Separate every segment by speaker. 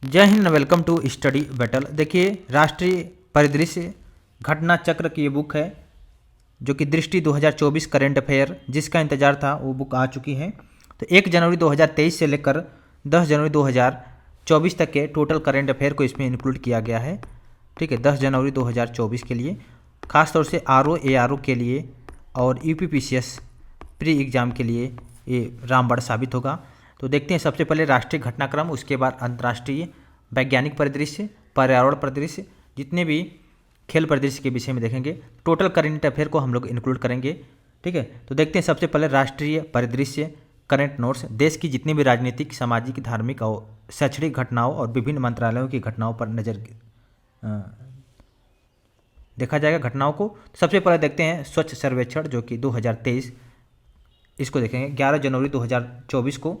Speaker 1: जय हिंद, welcome to Study Battle. देखिए, राष्ट्रीय परिदृश्य घटना चक्र की ये बुक है जो कि दृष्टि 2024 करंट अफेयर जिसका इंतजार था वो बुक आ चुकी है। तो 1 जनवरी 2023 से लेकर 10 जनवरी 2024 तक के टोटल करंट अफेयर को इसमें इंक्लूड किया गया है। ठीक है, 10 जनवरी 2024 के लिए खासतौर से आरओ एआरओ के लिए और यूपीपीसीएस प्री एग्जाम के लिए ये रामबाण साबित होगा। तो देखते हैं सबसे पहले राष्ट्रीय घटनाक्रम, उसके बाद अंतर्राष्ट्रीय वैज्ञानिक परिदृश्य, पर्यावरण परिदृश्य, जितने भी खेल परिदृश्य के विषय में देखेंगे। टोटल करंट अफेयर को हम लोग इंक्लूड करेंगे। ठीक है, तो देखते हैं सबसे पहले राष्ट्रीय परिदृश्य करंट नोट्स। देश की जितनी भी राजनीतिक, सामाजिक, धार्मिक और शैक्षणिक घटनाओं और विभिन्न मंत्रालयों की घटनाओं पर नजर देखा जाएगा घटनाओं को। सबसे पहले देखते हैं स्वच्छ सर्वेक्षण जो कि 2023, इसको देखेंगे। 11 जनवरी 2024 को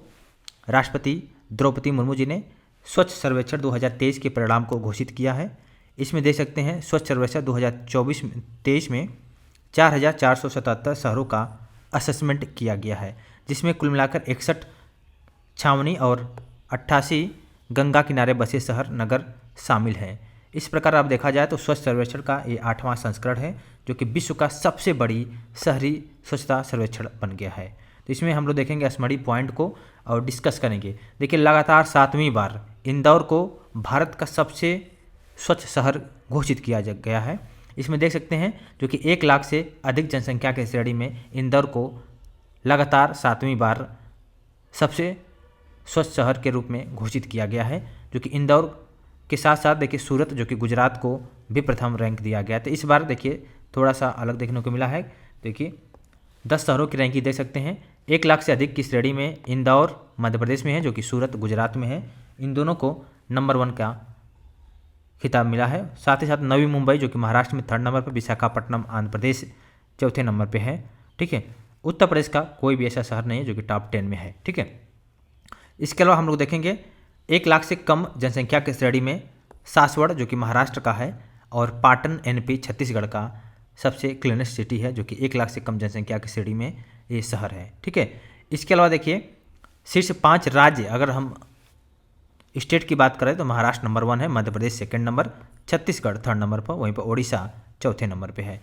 Speaker 1: राष्ट्रपति द्रौपदी मुर्मू जी ने स्वच्छ सर्वेक्षण 2023 के परिणाम को घोषित किया है। इसमें देख सकते हैं स्वच्छ सर्वेक्षण 2024-23 में 4,477 शहरों का असेसमेंट किया गया है, जिसमें कुल मिलाकर 61 छावनी और 88 गंगा किनारे बसे शहर नगर शामिल हैं। इस प्रकार अब देखा जाए तो स्वच्छ सर्वेक्षण का ये 8वां संस्करण है जो कि विश्व का सबसे बड़ी शहरी स्वच्छता सर्वेक्षण बन गया है। तो इसमें हम लोग देखेंगे स्मरी पॉइंट को और डिस्कस करेंगे। देखिए, लगातार 7वीं बार इंदौर को भारत का सबसे स्वच्छ शहर घोषित किया गया है। इसमें देख सकते हैं जो कि 1 लाख से अधिक जनसंख्या के श्रेणी में इंदौर को लगातार 7वीं बार सबसे स्वच्छ शहर के रूप में घोषित किया गया है, जो कि इंदौर के साथ साथ देखिए सूरत जो कि गुजरात को भी प्रथम रैंक दिया गया। तो इस बार देखिए थोड़ा सा अलग देखने को मिला है। देखिए 10 शहरों की रैंकिंग देख सकते हैं। 1 लाख से अधिक की श्रेणी में इंदौर मध्य प्रदेश में है, जो कि सूरत गुजरात में है। इन दोनों को नंबर 1 का खिताब मिला है। साथ ही साथ नवी मुंबई जो कि महाराष्ट्र में 3rd नंबर पर, विशाखापट्टनम आंध्र प्रदेश 4थे नंबर पे है। ठीक है, उत्तर प्रदेश का कोई भी ऐसा शहर नहीं है जो कि टॉप 10 में है। ठीक है, इसके अलावा हम लोग देखेंगे 1 लाख से कम जनसंख्या के श्रेणी में सासवड़ जो कि महाराष्ट्र का है और पाटन एनपी छत्तीसगढ़ का सबसे क्लीनेस्ट सिटी है, जो कि 1 लाख से कम जनसंख्या की श्रेणी में ये शहर है। ठीक है, इसके अलावा देखिए शीर्ष 5 राज्य, अगर हम स्टेट की बात करें तो महाराष्ट्र नंबर 1 है, Madhya Pradesh 2nd number, Chhattisgarh 3rd number पर, वहीं पर ओडिशा 4थे नंबर पे है।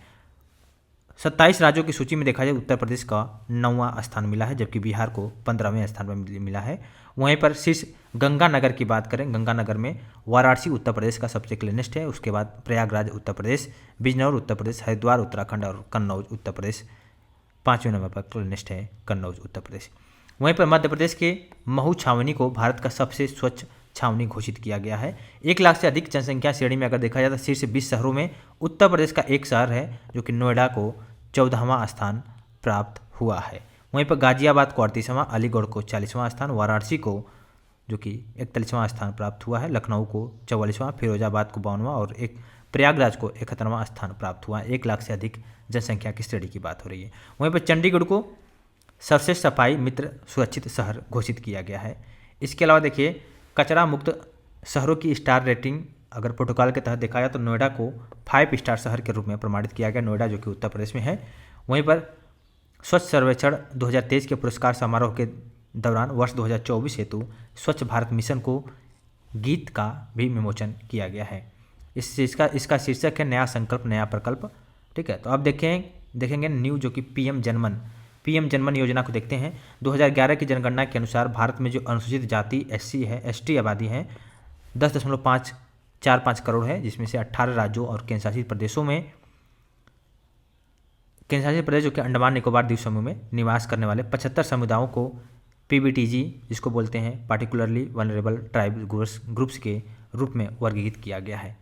Speaker 1: 27 राज्यों की सूची में देखा जाए उत्तर प्रदेश का 9वां स्थान मिला है, जबकि बिहार को 15वें स्थान पर मिला है। वहीं पर शीर्ष गंगानगर की बात करें, गंगानगर में वाराणसी उत्तर प्रदेश का सबसे क्लीनेस्ट है, उसके बाद प्रयागराज उत्तर प्रदेश, बिजनौर उत्तर प्रदेश, हरिद्वार उत्तराखंड और कन्नौज उत्तर प्रदेश 5वें नंबर पर क्लीनेस्ट है, कन्नौज उत्तर प्रदेश। वहीं पर मध्य प्रदेश के महू छावनी को भारत का सबसे स्वच्छ छावनी घोषित किया गया है। 1 लाख से अधिक जनसंख्या श्रेणी में अगर देखा जाए तो शीर्ष 20 शहरों में उत्तर प्रदेश का एक शहर है जो कि नोएडा को 14वां स्थान प्राप्त हुआ है। वहीं पर गाजियाबाद को 38वां, अलीगढ़ को 40वां स्थान, वाराणसी को जो कि 41वां स्थान प्राप्त हुआ है, लखनऊ को 44वां, फिरोजाबाद को 52वां और एक प्रयागराज को 71वां स्थान प्राप्त हुआ। 1 लाख से अधिक जनसंख्या की श्रेणी की बात हो रही है। वहीं पर चंडीगढ़ को सर्वश्रेष्ठ सफाई मित्र सुरक्षित शहर घोषित किया गया है। इसके अलावा देखिए कचरा मुक्त शहरों की स्टार रेटिंग अगर प्रोटोकॉल के तहत देखा जाए तो नोएडा को 5 स्टार शहर के रूप में प्रमाणित किया गया, नोएडा जो कि उत्तर प्रदेश में है। वहीं पर स्वच्छ सर्वेक्षण 2023 के पुरस्कार समारोह के दौरान वर्ष 2024 हेतु स्वच्छ भारत मिशन को गीत का भी विमोचन किया गया है। इसका शीर्षक है नया संकल्प नया प्रकल्प। ठीक है, तो अब देखेंगे न्यू जो कि पीएम जनमन योजना को देखते हैं। 2011 की जनगणना के अनुसार भारत में जो अनुसूचित जाति SC है, ST आबादी है 10.545 करोड़ है, जिसमें से 18 राज्यों और केंद्रशासित प्रदेश जो कि अंडमान निकोबार द्वीप समूह में निवास करने वाले 75 समुदायों को PBTG जिसको बोलते हैं पार्टिकुलरली वनरेबल ट्राइब ग्रुप्स के रूप में वर्गीकृत किया गया है।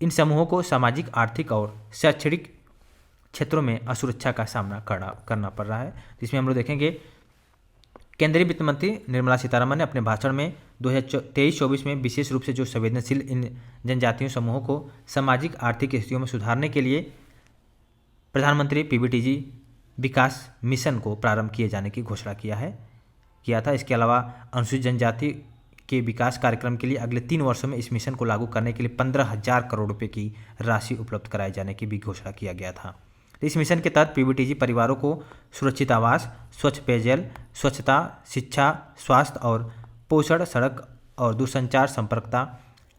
Speaker 1: इन समूहों को सामाजिक, आर्थिक और शैक्षणिक क्षेत्रों में असुरक्षा का सामना करना पड़ रहा है। जिसमें हम लोग देखेंगे केंद्रीय वित्त मंत्री निर्मला सीतारमण ने अपने भाषण में 2023-24 में विशेष रूप से जो संवेदनशील इन जनजातीय समूहों को सामाजिक आर्थिक स्थितियों में सुधारने के लिए प्रधानमंत्री PBTG विकास मिशन को प्रारंभ किए जाने की घोषणा किया था। इसके अलावा अनुसूचित जनजाति के विकास कार्यक्रम के लिए अगले 3 वर्षों में इस मिशन को लागू करने के लिए 15,000 करोड़ रुपये की राशि उपलब्ध कराए जाने की भी घोषणा किया गया था। इस मिशन के तहत PBTG परिवारों को सुरक्षित आवास, स्वच्छ पेयजल, स्वच्छता, शिक्षा, स्वास्थ्य और पोषण, सड़क और दूरसंचार संपर्कता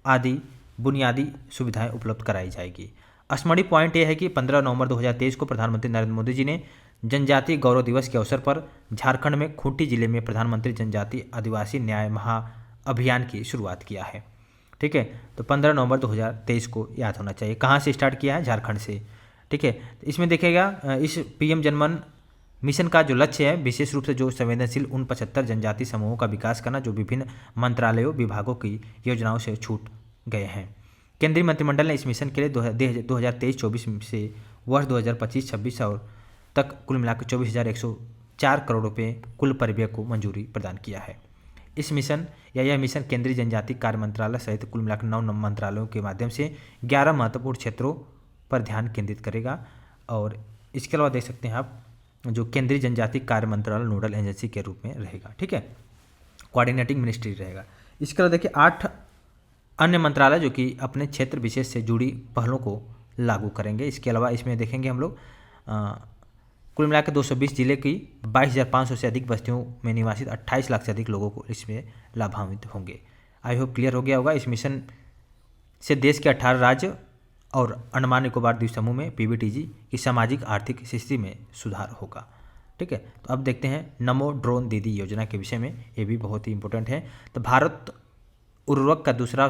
Speaker 1: आदि बुनियादी सुविधाएं उपलब्ध कराई जाएगी। स्मरणीय पॉइंट यह है कि 15 नवंबर 2023 को प्रधानमंत्री नरेंद्र मोदी जी ने जनजातीय गौरव दिवस के अवसर पर झारखंड में खूंटी जिले में प्रधानमंत्री जनजातीय आदिवासी न्याय महाअभियान की शुरुआत किया है। ठीक है, तो 15 नवंबर 2023 को याद होना चाहिए। कहाँ से स्टार्ट किया है? झारखंड से। ठीक है, तो इसमें देखिएगा इस पीएम जनमन मिशन का जो लक्ष्य है विशेष रूप से जो संवेदनशील उन 75 जनजाति समूहों का विकास करना जो विभिन्न मंत्रालयों विभागों की योजनाओं से छूट गए हैं। केंद्रीय मंत्रिमंडल ने इस मिशन के लिए 2023-24 से वर्ष 2025-26 और तक कुल मिलाकर 24,104 करोड़ रुपए कुल परिव्यय को मंजूरी प्रदान किया है। इस मिशन यह मिशन केंद्रीय जनजातीय कार्य मंत्रालय सहित कुल मिलाकर 9 मंत्रालयों के माध्यम से 11 महत्वपूर्ण क्षेत्रों पर ध्यान केंद्रित करेगा। और इसके अलावा देख सकते हैं आप जो केंद्रीय जनजातीय कार्य मंत्रालय नोडल एजेंसी के रूप में रहेगा। ठीक है, कोऑर्डिनेटिंग मिनिस्ट्री रहेगा। इसके अलावा देखिए 8 अन्य मंत्रालय जो कि अपने क्षेत्र विशेष से जुड़ी पहलों को लागू करेंगे। इसके अलावा इसमें देखेंगे हम लोग कुल मिलाकर 220 जिले की 22,500 से अधिक बस्तियों में निवासित 28 लाख से अधिक लोगों को इसमें लाभान्वित होंगे। आई होप क्लियर हो गया होगा। इस मिशन से देश के 18 राज्य और अंडमान निकोबार द्वीप समूह में पीबीटीजी की सामाजिक आर्थिक स्थिति में सुधार होगा। ठीक है, तो अब देखते हैं नमो ड्रोन दीदी योजना के विषय में। ये भी बहुत ही इंपॉर्टेंट है। तो भारत उर्वरक का दूसरा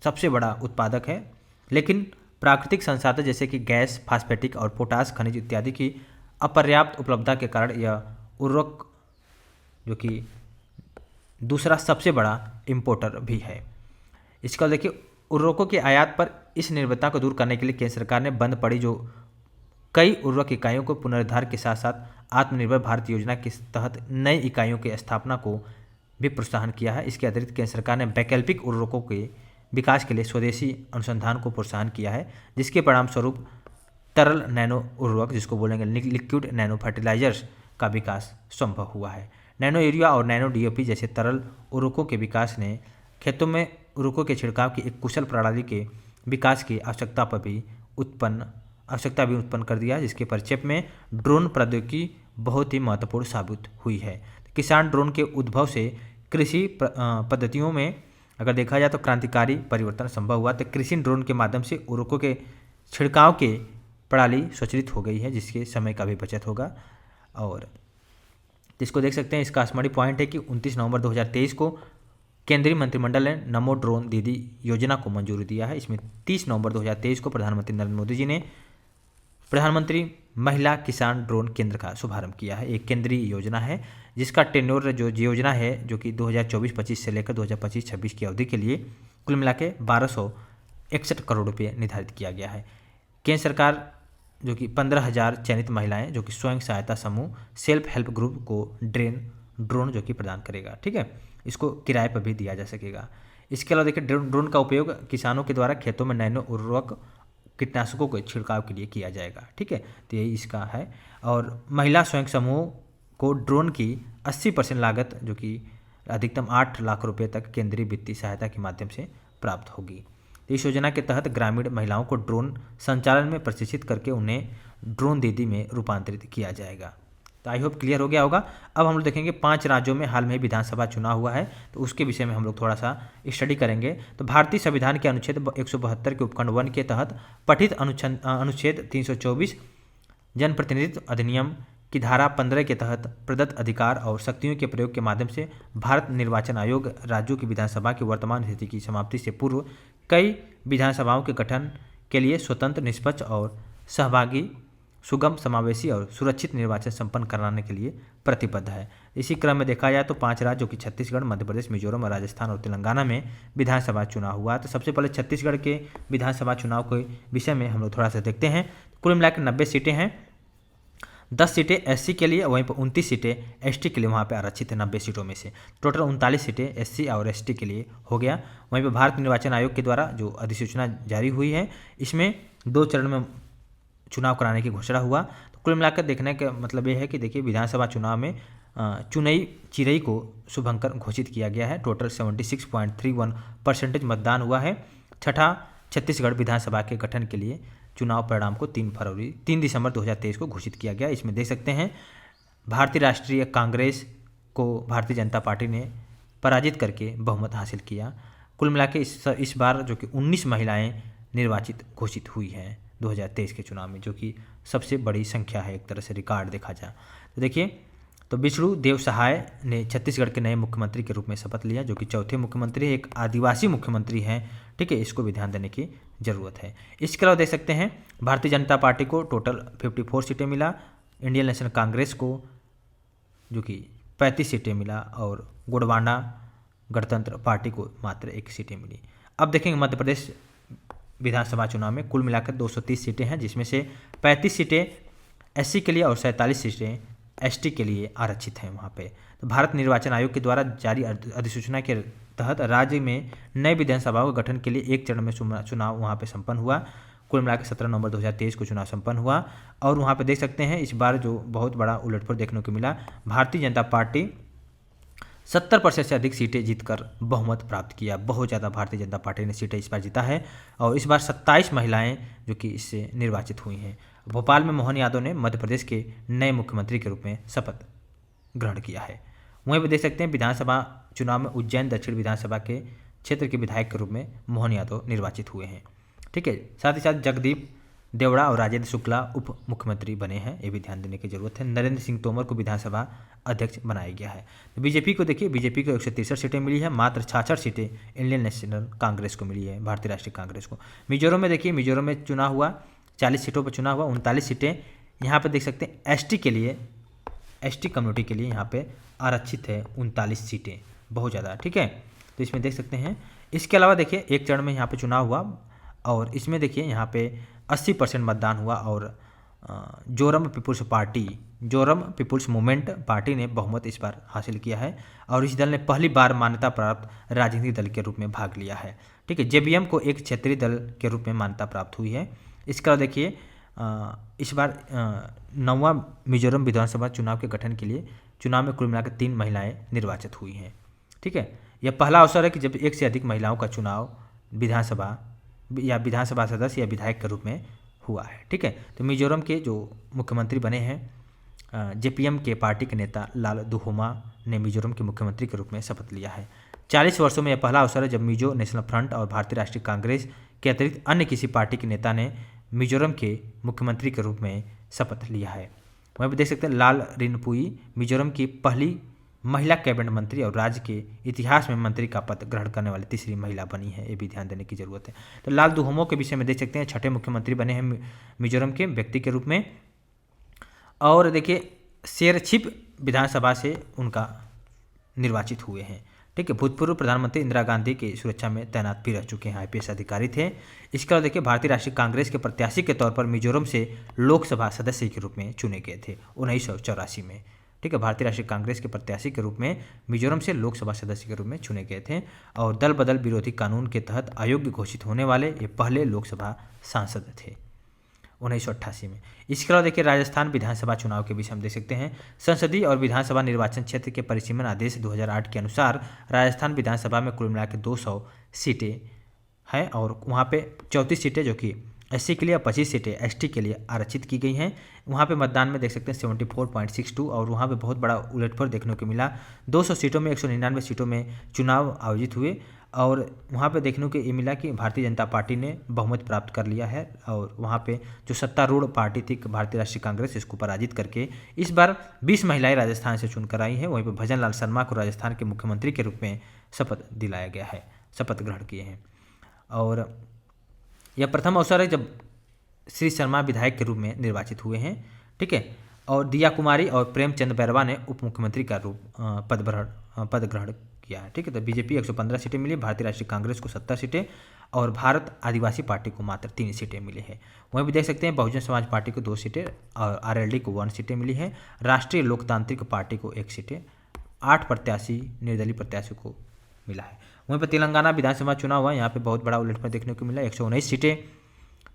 Speaker 1: सबसे बड़ा उत्पादक है, लेकिन प्राकृतिक संसाधन जैसे कि गैस, फास्फेटिक और पोटास खनिज इत्यादि की अपर्याप्त उपलब्धता के कारण यह उर्वरक जो कि दूसरा सबसे बड़ा इम्पोर्टर भी है। इसका देखिए उर्वरकों की आयात पर इस निर्भरता को दूर करने के लिए केंद्र सरकार ने बंद पड़ी जो कई उर्वरक इकाइयों को पुनरुद्धार के साथ साथ आत्मनिर्भर भारत योजना के तहत नई इकाइयों की स्थापना को भी प्रोत्साहन किया है। इसके अतिरिक्त केंद्र सरकार ने वैकल्पिक उर्वरकों के विकास के लिए स्वदेशी अनुसंधान को प्रोत्साहन किया है, जिसके परिणाम स्वरूप तरल नैनो उर्वरक जिसको बोलेंगे लिक्विड नैनो फर्टिलाइजर्स का विकास संभव हुआ है। नैनो यूरिया और नैनो डीएपी जैसे तरल उर्वरकों के विकास ने खेतों में उर्वरकों के छिड़काव की एक कुशल प्रणाली के विकास की आवश्यकता भी उत्पन्न कर दिया, जिसके परिचय में ड्रोन प्रौद्योगिकी बहुत ही महत्वपूर्ण साबित हुई है। किसान ड्रोन के उद्भव से कृषि पद्धतियों में अगर देखा जाए तो क्रांतिकारी परिवर्तन संभव हुआ। तो कृषि ड्रोन के माध्यम से उर्वरकों के छिड़काव के प्रणाली स्वचालित हो गई है, जिसके समय का भी बचत होगा। और इसको देख सकते हैं, इसका स्मरणीय पॉइंट है कि 29 नवंबर 2023 को केंद्रीय मंत्रिमंडल ने नमो ड्रोन दीदी योजना को मंजूरी दिया है। इसमें 30 नवंबर 2023 को प्रधानमंत्री नरेंद्र मोदी जी ने प्रधानमंत्री महिला किसान ड्रोन केंद्र का शुभारंभ किया है। एक केंद्रीय योजना है जिसका टेन्योर जो योजना है जो कि 2024-25 से लेकर 2025-26 की अवधि के लिए कुल मिला के 1261 करोड़ रुपये निर्धारित किया गया है। केंद्र सरकार जो कि 15,000 चयनित महिलाएं जो कि स्वयं सहायता समूह सेल्फ हेल्प ग्रुप को ड्रोन जो कि प्रदान करेगा। ठीक है, इसको किराए पर भी दिया जा सकेगा। इसके अलावा देखिए ड्रोन का उपयोग किसानों के द्वारा खेतों में नैनो उर्वरक कीटनाशकों के छिड़काव के लिए किया जाएगा। ठीक है, तो यही इसका है। और महिला स्वयं समूह को ड्रोन की 80% लागत जो कि अधिकतम 8 लाख रुपए तक केंद्रीय वित्तीय सहायता के माध्यम से प्राप्त होगी। तो इस योजना के तहत ग्रामीण महिलाओं को ड्रोन संचालन में प्रशिक्षित करके उन्हें ड्रोन दीदी में रूपांतरित किया जाएगा। तो आई होप क्लियर हो गया होगा। अब हम लोग देखेंगे 5 राज्यों में हाल में विधानसभा चुनाव हुआ है, तो उसके विषय में हम लोग थोड़ा सा स्टडी करेंगे। तो भारतीय संविधान के अनुच्छेद 172 के उपखंड 1 के तहत पठित अनुच्छेद 324 जनप्रतिनिधित्व अधिनियम की धारा 15 के तहत प्रदत्त अधिकार और शक्तियों के प्रयोग के माध्यम से भारत निर्वाचन आयोग राज्यों की विधानसभा की वर्तमान स्थिति की समाप्ति से पूर्व कई विधानसभाओं के गठन के लिए स्वतंत्र, निष्पक्ष और सहभागी, सुगम, समावेशी और सुरक्षित निर्वाचन संपन्न कराने के लिए प्रतिबद्ध है। इसी क्रम में देखा जाए तो 5 राज्य जो कि छत्तीसगढ़, मध्य प्रदेश, मिजोरम, राजस्थान और तेलंगाना में विधानसभा चुनाव हुआ। तो सबसे पहले छत्तीसगढ़ के विधानसभा चुनाव के विषय में हम लोग थोड़ा सा देखते हैं। कुल मिलाकर 90 सीटें हैं। 10 सीटें एससी के लिए, वहीं पर 29 सीटें एसटी के लिए वहाँ पे आरक्षित है। 90 सीटों में से टोटल 39 सीटें एससी और एसटी के लिए हो गया। वहीं पर भारत निर्वाचन आयोग के द्वारा जो अधिसूचना जारी हुई है, इसमें 2 चरण में चुनाव कराने की घोषणा हुआ। तो कुल मिलाकर देखने का मतलब ये है कि देखिए विधानसभा चुनाव में चुनई चिरई को शुभंकर घोषित किया गया है। टोटल 76.31% मतदान हुआ है। छठा छत्तीसगढ़ विधानसभा के गठन के लिए चुनाव परिणाम को 3 दिसंबर 2023 को घोषित किया गया। इसमें देख सकते हैं भारतीय राष्ट्रीय कांग्रेस को भारतीय जनता पार्टी ने पराजित करके बहुमत हासिल किया। कुल मिला के इस बार जो कि 19 महिलाएं निर्वाचित घोषित हुई हैं 2023 के चुनाव में, जो कि सबसे बड़ी संख्या है एक तरह से रिकॉर्ड देखा जाए तो। देखिए, तो विष्णु देव सहाय ने छत्तीसगढ़ के नए मुख्यमंत्री के रूप में शपथ लिया, जो कि चौथे मुख्यमंत्री, एक आदिवासी मुख्यमंत्री हैं। ठीक है, इसको भी ध्यान देने की ज़रूरत है। इसके अलावा देख सकते हैं भारतीय जनता पार्टी को टोटल 54 सीटें मिला, इंडियन नेशनल कांग्रेस को जो कि 35 सीटें मिला, और गोंडवाना गणतंत्र पार्टी को मात्र 1 सीटें मिली। अब देखेंगे मध्य प्रदेश विधानसभा चुनाव में कुल मिलाकर 230 सीटें हैं, जिसमें से 35 सीटें एससी के लिए और 47 सीटें एसटी के लिए आरक्षित हैं वहाँ पे। तो भारत निर्वाचन आयोग के द्वारा जारी अधिसूचना के तहत राज्य में नए विधानसभाओं के गठन के लिए एक चरण में चुनाव वहाँ पे संपन्न हुआ। कुल मिलाकर 17 नवंबर 2023 को चुनाव संपन्न हुआ, और वहाँ पे देख सकते हैं इस बार जो बहुत बड़ा उलटफेर देखने को मिला, भारतीय जनता पार्टी 70% से अधिक सीटें जीतकर बहुमत प्राप्त किया। बहुत ज़्यादा भारतीय जनता पार्टी ने सीटें इस बार जीता है, और इस बार 27 महिलाएं जो कि इससे निर्वाचित हुई हैं। भोपाल में मोहन यादव ने मध्य प्रदेश के नए मुख्यमंत्री के रूप में शपथ ग्रहण किया है। वहीं पर देख सकते हैं विधानसभा चुनाव में उज्जैन दक्षिण विधानसभा के क्षेत्र के विधायक के रूप में मोहन यादव निर्वाचित हुए हैं। ठीक है, साथ ही साथ जगदीप देवड़ा और राजेंद्र शुक्ला उप मुख्यमंत्री बने हैं, ये भी ध्यान देने की जरूरत है। नरेंद्र सिंह तोमर को विधानसभा अध्यक्ष बनाया गया है। तो बीजेपी को देखिए, बीजेपी को 163 सीटें मिली है, मात्र 66 सीटें इंडियन नेशनल कांग्रेस को मिली है, भारतीय राष्ट्रीय कांग्रेस को। मिजोरम में देखिए, मिजोरम में चुनाव हुआ, 40 सीटों पर चुनाव हुआ, 39 सीटें यहाँ पर देख सकते हैं एसटी के लिए, एसटी कम्युनिटी के लिए यहाँ पे आरक्षित है 39 सीटें, बहुत ज़्यादा। ठीक है, तो इसमें देख सकते हैं। इसके अलावा देखिए एक चरण में यहाँ पे चुनाव हुआ, और इसमें देखिए यहाँ पे 80% मतदान हुआ, और Zoram People's Party, Zoram People's Movement Party ने बहुमत इस बार हासिल किया है, और इस दल ने पहली बार मान्यता प्राप्त राजनीतिक दल के रूप में भाग लिया है। ठीक है, जेबीएम को एक क्षेत्रीय दल के रूप में मान्यता प्राप्त हुई है। इसका देखिए इस बार 9वां मिजोरम विधानसभा चुनाव के गठन के लिए चुनाव में कुल मिलाकर 3 महिलाएं निर्वाचित हुई हैं। ठीक है, यह पहला अवसर है कि जब एक से अधिक महिलाओं का चुनाव विधानसभा सदस्य या विधायक के रूप में हुआ है। ठीक है, तो मिजोरम के जो मुख्यमंत्री बने हैं जेपीएम के पार्टी के नेता लाल दुहोमा ने मिजोरम के मुख्यमंत्री के रूप में शपथ लिया है। 40 वर्षों में यह पहला अवसर है जब मिजो नेशनल फ्रंट और भारतीय राष्ट्रीय कांग्रेस के अतिरिक्त अन्य किसी पार्टी के नेता ने मिजोरम के मुख्यमंत्री के रूप में शपथ लिया है। वहीं पर देख सकते हैं लाल रिनपुई मिजोरम की पहली महिला कैबिनेट मंत्री और राज्य के इतिहास में मंत्री का पद ग्रहण करने वाली तीसरी महिला बनी है, ये भी ध्यान देने की जरूरत है। तो लाल दुहोमो के विषय में देख सकते हैं 6ठे मुख्यमंत्री बने हैं मिजोरम के व्यक्ति के रूप में, और देखिए शेरछिप विधानसभा से उनका निर्वाचित हुए हैं। ठीक है, भूतपूर्व प्रधानमंत्री इंदिरा गांधी की सुरक्षा में तैनात भी रह चुके हैं, आईपीएस अधिकारी थे। इसके अलावा देखिए भारतीय राष्ट्रीय कांग्रेस के प्रत्याशी के तौर पर मिजोरम से लोकसभा सदस्य के रूप में चुने गए थे 1984 में। ठीक है, भारतीय राष्ट्रीय कांग्रेस के प्रत्याशी के रूप में मिजोरम से लोकसभा सदस्य के रूप में चुने गए थे, और दल बदल विरोधी कानून के तहत अयोग्य घोषित होने वाले ये पहले लोकसभा सांसद थे 1988 में। इसके अलावा देखिए राजस्थान विधानसभा चुनाव के विषय हम देख सकते हैं। संसदीय और विधानसभा निर्वाचन क्षेत्र के परिसीमन आदेश 2008 के अनुसार राजस्थान विधानसभा में कुल मिलाकर 200 सीटें हैं, और वहाँ पे 34 सीटें जो कि एससी के लिए, 25 सीटें एसटी के लिए आरक्षित की गई हैं। वहाँ पे मतदान में देख सकते हैं 74.62, और वहाँ पे बहुत बड़ा उलटफेर देखने को मिला। 200 सीटों में 199 सीटों में चुनाव आयोजित हुए, और वहाँ पे देखने को ये मिला कि भारतीय जनता पार्टी ने बहुमत प्राप्त कर लिया है, और वहाँ पे जो सत्तारूढ़ पार्टी थी भारतीय राष्ट्रीय कांग्रेस, इसको पराजित करके इस बार 20 महिलाएं राजस्थान से चुनकर आई हैं। वहीं पर भजन लाल शर्मा को राजस्थान के मुख्यमंत्री के रूप में शपथ दिलाया गया है, शपथ ग्रहण किए हैं। और यह प्रथम अवसर है जब श्री शर्मा विधायक के रूप में निर्वाचित हुए हैं। ठीक है, और दिया कुमारी और प्रेमचंद बैरवा ने उप मुख्यमंत्री का पद ग्रहण किया है। ठीक है, तो बीजेपी 115 सीटें मिली, भारतीय राष्ट्रीय कांग्रेस को 70 सीटें, और भारत आदिवासी पार्टी को मात्र 3 सीटें मिली है। वहीं भी देख सकते हैं बहुजन समाज पार्टी को 2 सीटें, और आरएलडी को 1 सीटें मिली है। राष्ट्रीय लोकतांत्रिक पार्टी को 1 सीटें, 8 प्रत्याशी निर्दलीय प्रत्याशियों को मिला है। वहीं पर तेलंगाना विधानसभा चुनाव हुआ, यहाँ पे बहुत बड़ा उलटफेर देखने को मिला। 119 सीटें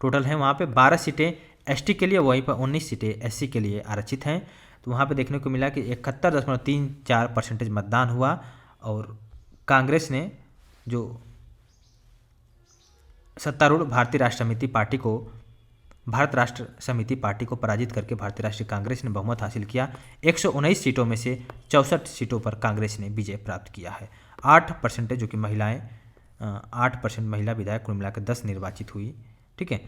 Speaker 1: टोटल हैं, वहाँ पे 12 सीटें एसटी के लिए, वहीं पर 19 सीटें एससी के लिए आरक्षित हैं। तो वहाँ पे देखने को मिला कि 71.34% मतदान हुआ, और कांग्रेस ने जो सत्तारूढ़ भारत राष्ट्र समिति पार्टी को पराजित करके भारतीय राष्ट्रीय कांग्रेस ने बहुमत हासिल किया। 119 सीटों में से 64 सीटों पर कांग्रेस ने विजय प्राप्त किया है। 8% जो कि महिलाएं 8% महिला विधायक कुल मिलाकर 10 निर्वाचित हुई। ठीक है।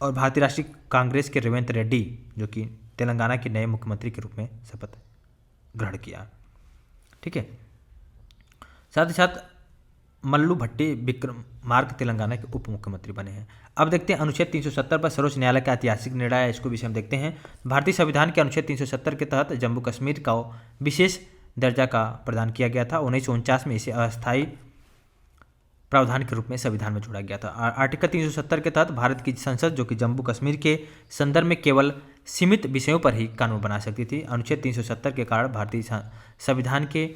Speaker 1: और भारतीय राष्ट्रीय कांग्रेस के रेवंत रेड्डी जो कि तेलंगाना के नए मुख्यमंत्री के रूप में शपथ ग्रहण किया। ठीक है। साथ ही साथ मल्लू भट्टी विक्रमार्क तेलंगाना के उप मुख्यमंत्री बने हैं। अब देखते हैं अनुच्छेद 370 पर सर्वोच्च न्यायालय का ऐतिहासिक निर्णय है, इसको भी हम देखते हैं। भारतीय संविधान के अनुच्छेद 370 के तहत जम्मू कश्मीर को विशेष दर्जा का प्रदान किया गया था। 1949 में इसे अस्थायी प्रावधान के रूप में संविधान में जोड़ा गया था। आर्टिकल 370 के तहत भारत की संसद जो कि जम्मू कश्मीर के संदर्भ में केवल सीमित विषयों पर ही कानून बना सकती थी। अनुच्छेद 370 के कारण भारतीय संविधान के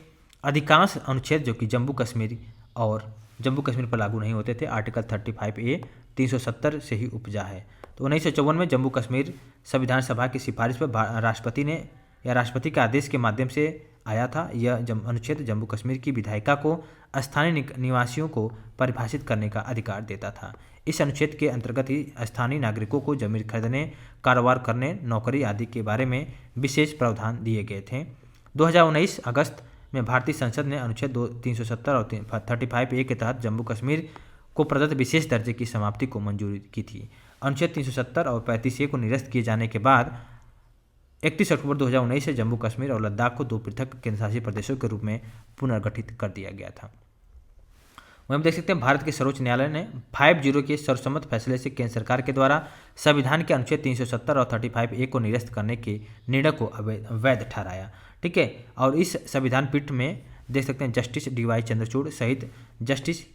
Speaker 1: अधिकांश अनुच्छेद जो कि जम्मू कश्मीर पर लागू नहीं होते थे। आर्टिकल 35A 370 से ही उपजा है। तो 1954 में जम्मू कश्मीर संविधान सभा की सिफारिश पर राष्ट्रपति के आदेश के माध्यम से आया था। यह अनुच्छेद जम्मू कश्मीर की विधायिका को स्थानीय निवासियों को परिभाषित करने का अधिकार देता था। इस अनुच्छेद के अंतर्गत ही स्थानीय नागरिकों को जमीन खरीदने, कारोबार करने, नौकरी आदि के बारे में विशेष प्रावधान दिए गए थे। 2019 अगस्त में भारतीय संसद ने अनुच्छेद 370 और 35A के तहत जम्मू कश्मीर को प्रदत्त विशेष दर्जे की समाप्ति को मंजूरी की थी। अनुच्छेद 370 और 35A को निरस्त किए जाने के बाद 31 अक्टूबर 2019 से जम्मू कश्मीर और लद्दाख को 2 पृथक केंद्रशासित प्रदेशों के रूप में पुनर्गठित कर दिया गया था। वहीं हम देख सकते हैं भारत के सर्वोच्च न्यायालय ने 5-0 के सर्वसम्मत फैसले से केंद्र सरकार के द्वारा संविधान के अनुच्छेद 370 और 35A को निरस्त करने के निर्णय को अवैध ठहराया। ठीक है। और इस संविधान पीठ में देख सकते हैं जस्टिस DY चंद्रचूड़ सहित justice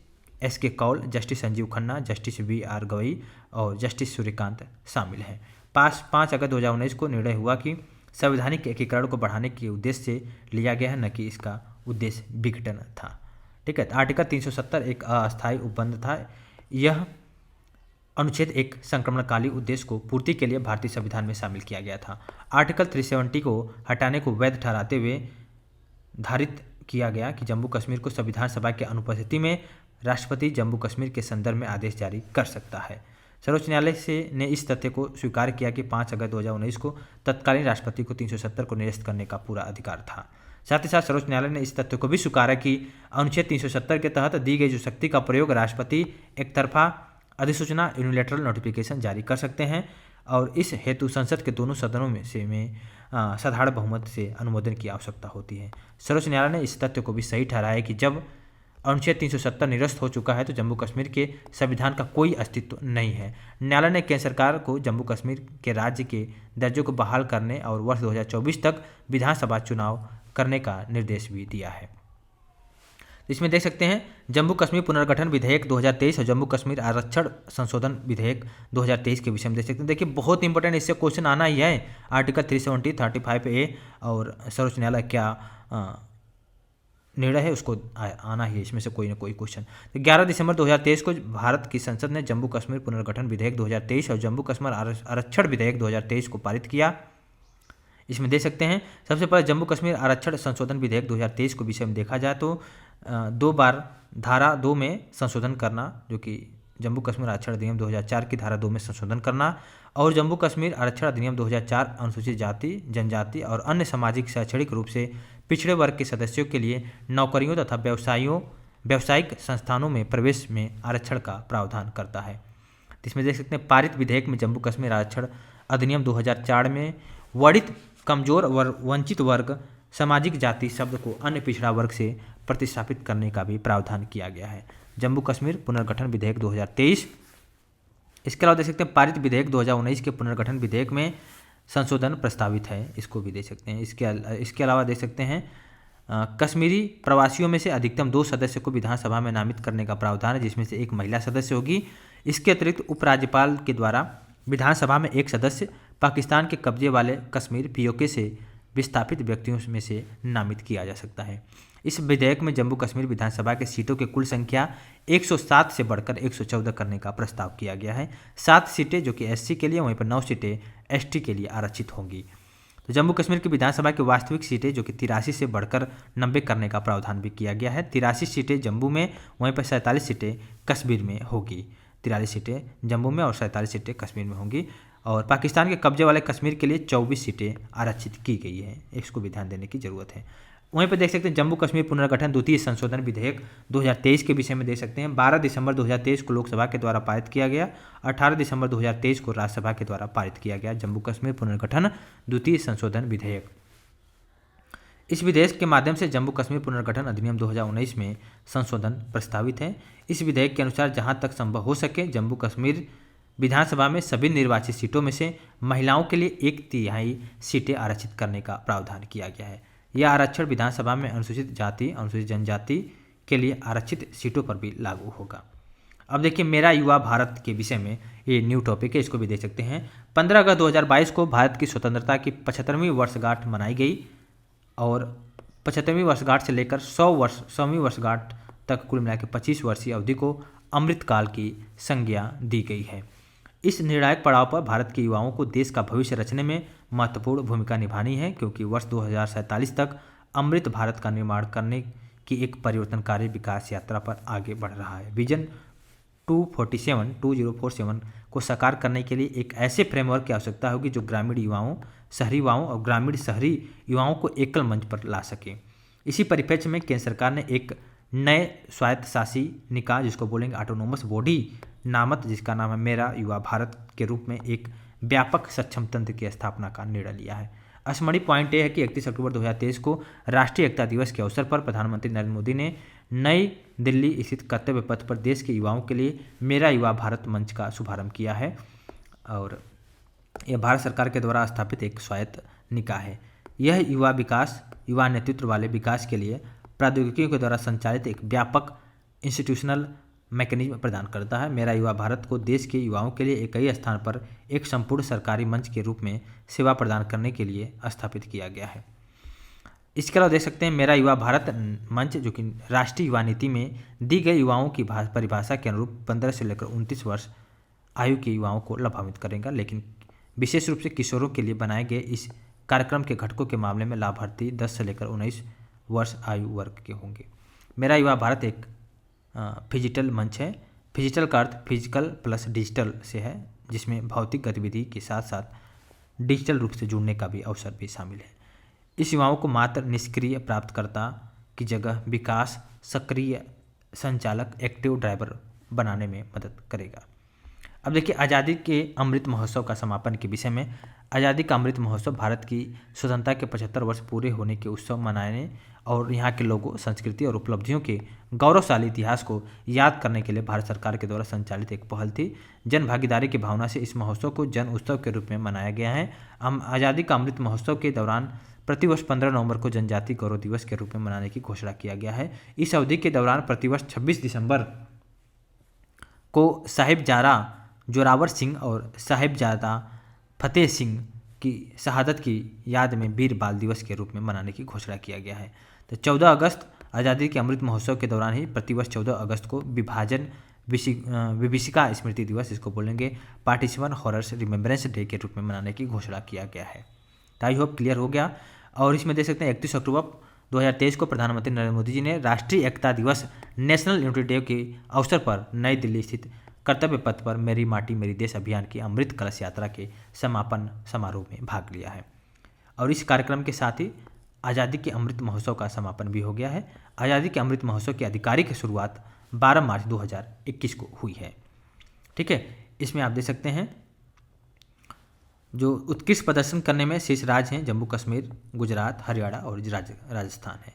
Speaker 1: SK Kaul, justice Sanjiv Khanna, justice VR Gavai और जस्टिस सूर्यकांत शामिल हैं। 5 अगस्त 2019 को निर्णय हुआ कि संवैधानिक एकीकरण को बढ़ाने के उद्देश्य से लिया गया है, न कि इसका उद्देश्य विघटन था। ठीक है। आर्टिकल 370 एक अस्थायी उपबंध था। यह अनुच्छेद एक संक्रमणकाली उद्देश्य को पूर्ति के लिए भारतीय संविधान में शामिल किया गया था। आर्टिकल 370 को हटाने को वैध ठहराते हुए धारित किया गया कि जम्मू कश्मीर को संविधान सभा की अनुपस्थिति में राष्ट्रपति जम्मू कश्मीर के संदर्भ में आदेश जारी कर सकता है। सर्वोच्च न्यायालय ने इस तथ्य को स्वीकार किया कि 5 अगस्त 2019 को तत्कालीन राष्ट्रपति को 370 को निरस्त करने का पूरा अधिकार था। साथ ही साथ सर्वोच्च न्यायालय ने इस तथ्य को भी स्वीकारा कि अनुच्छेद 370 के तहत दी गई जो शक्ति का प्रयोग राष्ट्रपति एक तरफा अधिसूचना यूनिलैटरल नोटिफिकेशन जारी कर सकते हैं और इस हेतु संसद के दोनों सदनों में साधारण बहुमत से अनुमोदन की आवश्यकता होती है। सर्वोच्च न्यायालय ने इस तथ्य को भी सही ठहराया कि जब अनुच्छेद 370 निरस्त हो चुका है तो जम्मू कश्मीर के संविधान का कोई अस्तित्व नहीं है। न्यायालय ने केंद्र सरकार को जम्मू कश्मीर के राज्य के दर्जे को बहाल करने और वर्ष 2024 तक विधानसभा चुनाव करने का निर्देश भी दिया है। इसमें देख सकते हैं जम्मू कश्मीर पुनर्गठन विधेयक 2023 और जम्मू कश्मीर आरक्षण संशोधन विधेयक 2023 के विषय में देख सकते हैं। देखिए बहुत इंपॉर्टेंट इससे क्वेश्चन आना ही है। आर्टिकल 370, 35A और सर्वोच्च न्यायालय क्या निर्णय है उसको आना ही है, इसमें से कोई ना कोई क्वेश्चन। तो 11 दिसंबर 2023 को भारत की संसद ने जम्मू कश्मीर पुनर्गठन विधेयक 2023 और जम्मू कश्मीर आरक्षण विधेयक 2023 को पारित किया। इसमें देख सकते हैं सबसे पहले जम्मू कश्मीर आरक्षण संशोधन विधेयक 2023 को विषय में देखा जाए तो 2 बार धारा 2 में संशोधन करना, जो कि जम्मू कश्मीर आरक्षण अधिनियम 2004 की धारा 2 में संशोधन करना और जम्मू कश्मीर आरक्षण अधिनियम 2004 अनुसूचित जाति, जनजाति और अन्य सामाजिक शैक्षणिक रूप से पिछड़े वर्ग के सदस्यों के लिए नौकरियों तथा व्यावसायिक संस्थानों में प्रवेश में आरक्षण का प्रावधान करता है। इसमें देख सकते हैं पारित विधेयक में जम्मू कश्मीर आरक्षण अधिनियम 2004 में वर्णित कमजोर और वंचित वर्ग सामाजिक जाति शब्द को अन्य पिछड़ा वर्ग से प्रतिस्थापित करने का भी प्रावधान किया गया है। जम्मू कश्मीर पुनर्गठन विधेयक 2023। इसके अलावा देख सकते हैं पारित विधेयक 2019 के पुनर्गठन विधेयक में संशोधन प्रस्तावित है, इसको भी देख सकते हैं। इसके अलावा देख सकते हैं कश्मीरी प्रवासियों में से अधिकतम 2 सदस्य को विधानसभा में नामित करने का प्रावधान है, जिसमें से 1 महिला सदस्य होगी। इसके अतिरिक्त उपराज्यपाल के द्वारा विधानसभा में 1 सदस्य पाकिस्तान के कब्जे वाले कश्मीर POK से विस्थापित व्यक्तियों में से नामित किया जा सकता है। इस विधेयक में जम्मू कश्मीर विधानसभा के सीटों की कुल संख्या 107 से बढ़कर 114 करने का प्रस्ताव किया गया है। 7 सीटें जो कि SC के लिए, वहीं पर 9 सीटें ST के लिए आरक्षित होंगी। तो जम्मू कश्मीर की विधानसभा की वास्तविक सीटें जो कि 83 से बढ़कर 90 करने का प्रावधान भी किया गया है। 83 सीटें जम्मू में, वहीं पर 47 सीटें कश्मीर में होगी। 43 सीटें जम्मू में और 47 सीटें कश्मीर में होंगी। और पाकिस्तान के कब्जे वाले कश्मीर के लिए 24 सीटें आरक्षित की गई हैं, इसको भी ध्यान देने की ज़रूरत है। वहीं पर देख सकते हैं जम्मू कश्मीर पुनर्गठन द्वितीय संशोधन विधेयक 2023 के विषय में देख सकते हैं। 12 दिसंबर 2023 को लोकसभा के द्वारा पारित किया गया, 18 दिसंबर 2023 को राज्यसभा के द्वारा पारित किया गया जम्मू कश्मीर पुनर्गठन द्वितीय संशोधन विधेयक। इस विधेयक के माध्यम से जम्मू कश्मीर पुनर्गठन अधिनियम 2019 में संशोधन प्रस्तावित है। इस विधेयक के अनुसार जहां तक संभव हो सके जम्मू कश्मीर विधानसभा में सभी निर्वाचित सीटों में से महिलाओं के लिए 1/3 सीटें आरक्षित करने का प्रावधान किया गया है। यह आरक्षण विधानसभा में अनुसूचित जाति, अनुसूचित जनजाति के लिए आरक्षित सीटों पर भी लागू होगा। अब देखिए मेरा युवा भारत के विषय में ये न्यू टॉपिक है, इसको भी देख सकते हैं। 15 अगस्त 2022 को भारत की स्वतंत्रता की 75वीं वर्षगांठ मनाई गई और 75वीं वर्षगांठ से लेकर 100वीं वर्षगांठ तक कुल मिलाकर 25 वर्षीय अवधि को अमृतकाल की संज्ञा दी गई है। इस निर्णायक पड़ाव पर भारत के युवाओं को देश का भविष्य रचने में महत्वपूर्ण भूमिका निभानी है, क्योंकि वर्ष 2047 तक अमृत भारत का निर्माण करने की एक परिवर्तनकारी विकास यात्रा पर आगे बढ़ रहा है। विजन 2047 को साकार करने के लिए एक ऐसे फ्रेमवर्क की आवश्यकता होगी जो ग्रामीण युवाओं, शहरी युवाओं और ग्रामीण शहरी युवाओं को एकल मंच पर ला सके। इसी परिप्रेक्ष्य में केंद्र सरकार ने एक नए स्वायत्तशासी निकाय, जिसको बोलेंगे ऑटोनोमस बॉडी नामक, जिसका नाम है मेरा युवा भारत के रूप में एक व्यापक सक्षम तंत्र की स्थापना का निर्णय लिया है। स्मरणीय पॉइंट यह है कि 31 अक्टूबर 2023 को राष्ट्रीय एकता दिवस के अवसर पर प्रधानमंत्री नरेंद्र मोदी ने नई दिल्ली स्थित कर्तव्य पथ पर देश के युवाओं के लिए मेरा युवा भारत मंच का शुभारंभ किया है और यह भारत सरकार के द्वारा स्थापित एक स्वायत्त निकाय है। यह युवा विकास, युवा नेतृत्व वाले विकास के लिए प्रौद्योगिकियों के द्वारा संचालित एक व्यापक इंस्टीट्यूशनल मैकेनिज्म प्रदान करता है। मेरा युवा भारत को देश के युवाओं के लिए एक ही स्थान पर एक संपूर्ण सरकारी मंच के रूप में सेवा प्रदान करने के लिए स्थापित किया गया है। इसके अलावा देख सकते हैं मेरा युवा भारत मंच, जो कि राष्ट्रीय युवा नीति में दी गई युवाओं की परिभाषा के अनुरूप 15 से लेकर 29 वर्ष आयु के युवाओं को लाभान्वित करेगा, लेकिन विशेष रूप से किशोरों के लिए बनाए गए इस कार्यक्रम के घटकों के मामले में लाभार्थी 10 से लेकर 19 वर्ष आयु वर्ग के होंगे। मेरा युवा भारत एक फिजिटल मंच है। फिजिटल का अर्थ फिजिकल प्लस डिजिटल से है, जिसमें भौतिक गतिविधि के साथ साथ डिजिटल रूप से जुड़ने का भी अवसर भी शामिल है। इस युवाओं को मात्र निष्क्रिय प्राप्तकर्ता की जगह विकास सक्रिय संचालक एक्टिव ड्राइवर बनाने में मदद करेगा। अब देखिए आज़ादी के अमृत महोत्सव का समापन के विषय में। आज़ादी का अमृत महोत्सव भारत की स्वतंत्रता के 75 वर्ष पूरे होने के उत्सव मनाने और यहाँ के लोगों, संस्कृति और उपलब्धियों के गौरवशाली इतिहास को याद करने के लिए भारत सरकार के द्वारा संचालित एक पहल थी। जन भागीदारी की भावना से इस महोत्सव को जन उत्सव के रूप में मनाया गया है। आज़ादी का अमृत महोत्सव के दौरान प्रतिवर्ष 15 नवंबर को जनजाति गौरव दिवस के रूप में मनाने की घोषणा किया गया है। इस अवधि के दौरान प्रतिवर्ष 26 दिसंबर को साहिबजादा जोरावर सिंह और साहिबजादा फतेह सिंह की शहादत की याद में वीर बाल दिवस के रूप में मनाने की घोषणा किया गया है। तो 14 अगस्त आज़ादी के अमृत महोत्सव के दौरान ही प्रतिवर्ष 14 अगस्त को विभाजन विभीषिका स्मृति दिवस, इसको बोलेंगे पार्टिसिपन हॉरर्स रिमेम्बरेंस डे के रूप में मनाने की घोषणा किया गया है। तो आई होप क्लियर हो गया। और इसमें देख सकते हैं 31 अक्टूबर 2023 को प्रधानमंत्री नरेंद्र मोदी जी ने राष्ट्रीय एकता दिवस नेशनल यूनिटी डे के अवसर पर नई दिल्ली स्थित कर्तव्य पथ पर मेरी माटी मेरी देश अभियान की अमृत कलश यात्रा के समापन समारोह में भाग लिया है। और इस कार्यक्रम के साथ ही आज़ादी के अमृत महोत्सव का समापन भी हो गया है। आज़ादी के अमृत महोत्सव की आधिकारिक शुरुआत 12 मार्च 2021 को हुई है। ठीक है, इसमें आप देख सकते हैं जो उत्कृष्ट प्रदर्शन करने में शीर्ष राज्य हैं जम्मू कश्मीर, गुजरात, हरियाणा और राजस्थान है।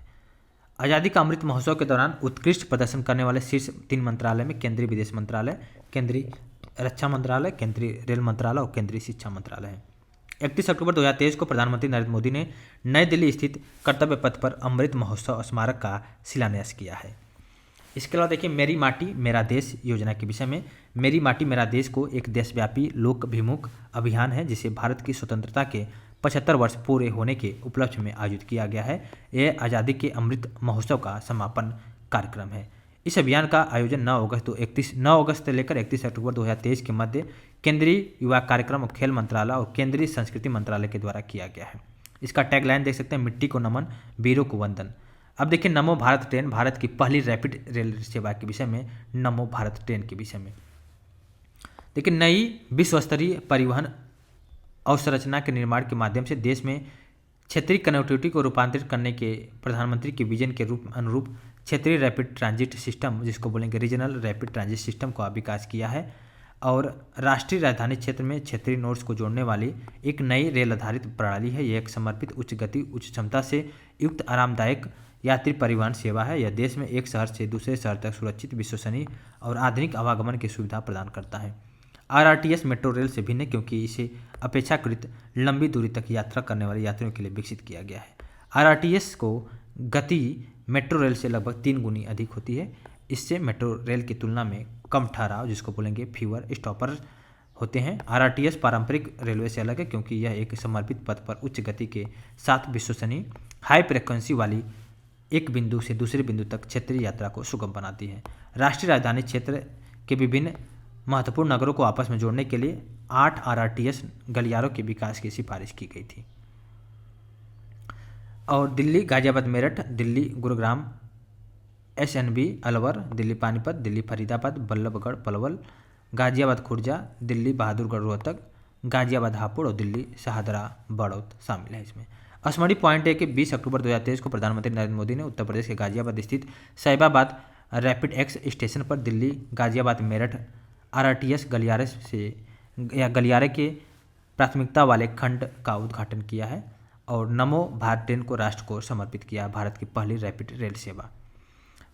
Speaker 1: आज़ादी का अमृत महोत्सव के दौरान उत्कृष्ट प्रदर्शन करने वाले शीर्ष 3 मंत्रालय में केंद्रीय विदेश मंत्रालय, केंद्रीय रक्षा मंत्रालय, केंद्रीय रेल मंत्रालय और केंद्रीय शिक्षा मंत्रालय है। 31 अक्टूबर 2023 को प्रधानमंत्री नरेंद्र मोदी ने नई दिल्ली स्थित कर्तव्य पथ पर अमृत महोत्सव स्मारक का शिलान्यास किया है। इसके अलावा देखिए मेरी माटी मेरा देश योजना के विषय में। मेरी माटी मेरा देश को एक देशव्यापी लोकाभिमुख अभियान है, जिसे भारत की स्वतंत्रता के 75 वर्ष पूरे होने के उपलक्ष्य में आयोजित किया गया है। यह आज़ादी के अमृत महोत्सव का समापन कार्यक्रम है। इस अभियान का आयोजन 9 अगस्त से लेकर 31 अक्टूबर 2023 के मध्य केंद्रीय युवा कार्यक्रम और खेल मंत्रालय और केंद्रीय संस्कृति मंत्रालय के द्वारा किया गया है। इसका टैगलाइन देख सकते हैं, मिट्टी को नमन, वीरों को वंदन। अब देखिए नमो भारत ट्रेन, भारत की पहली रैपिड रेल सेवा के विषय में। नमो भारत ट्रेन के विषय में देखिए नई विश्व स्तरीय परिवहन अवसंरचना के निर्माण के माध्यम से देश में क्षेत्रीय कनेक्टिविटी को रूपांतरित करने के प्रधानमंत्री के विजन के अनुरूप क्षेत्रीय रैपिड ट्रांजिट सिस्टम, जिसको बोलेंगे रीजनल रैपिड ट्रांजिट सिस्टम, का विकास किया है। और राष्ट्रीय राजधानी क्षेत्र में क्षेत्रीय नोड्स को जोड़ने वाली एक नई रेल आधारित प्रणाली है। यह एक समर्पित उच्च गति उच्च क्षमता से युक्त आरामदायक यात्री परिवहन सेवा है। यह देश में एक शहर से दूसरे शहर तक सुरक्षित, विश्वसनीय और आधुनिक आवागमन की सुविधा प्रदान करता है। आरआरटीएस मेट्रो रेल से भिन्न है क्योंकि इसे अपेक्षाकृत लंबी दूरी तक यात्रा करने वाले यात्रियों के लिए विकसित किया गया है। आरआरटीएस को गति मेट्रो रेल से लगभग 3 गुनी अधिक होती है। इससे मेट्रो रेल की तुलना में कम ठहराव, जिसको बोलेंगे फीवर स्टॉपर होते हैं। आरआरटीएस पारंपरिक रेलवे से अलग है क्योंकि यह एक समर्पित पथ पर उच्च गति के साथ विश्वसनीय हाई फ्रिक्वेंसी वाली एक बिंदु से दूसरे बिंदु तक क्षेत्रीय यात्रा को सुगम बनाती है। राष्ट्रीय राजधानी क्षेत्र के विभिन्न महत्वपूर्ण नगरों को आपस में जोड़ने के लिए 8 आरआरटीएस गलियारों के विकास की सिफारिश की गई थी। और दिल्ली गाजियाबाद मेरठ, दिल्ली गुरुग्राम एसएनबी अलवर, दिल्ली पानीपत, दिल्ली फरीदाबाद, बल्लभगढ़ पलवल, गाजियाबाद खुर्जा, दिल्ली बहादुरगढ़ रोहतक, गाजियाबाद हापुड़ और दिल्ली शाहदरा बड़ौत शामिल है इसमें। स्मरणीय पॉइंट है कि 20 अक्टूबर 2023 को प्रधानमंत्री नरेंद्र मोदी ने उत्तर प्रदेश के गाजियाबाद स्थित साहिबाबाद रैपिड एक्स स्टेशन पर दिल्ली गाजियाबाद मेरठ आरआरटीएस गलियारे के प्राथमिकता वाले खंड का उद्घाटन किया है और नमो भारत ट्रेन को राष्ट्र को समर्पित किया। भारत की पहली रैपिड रेल सेवा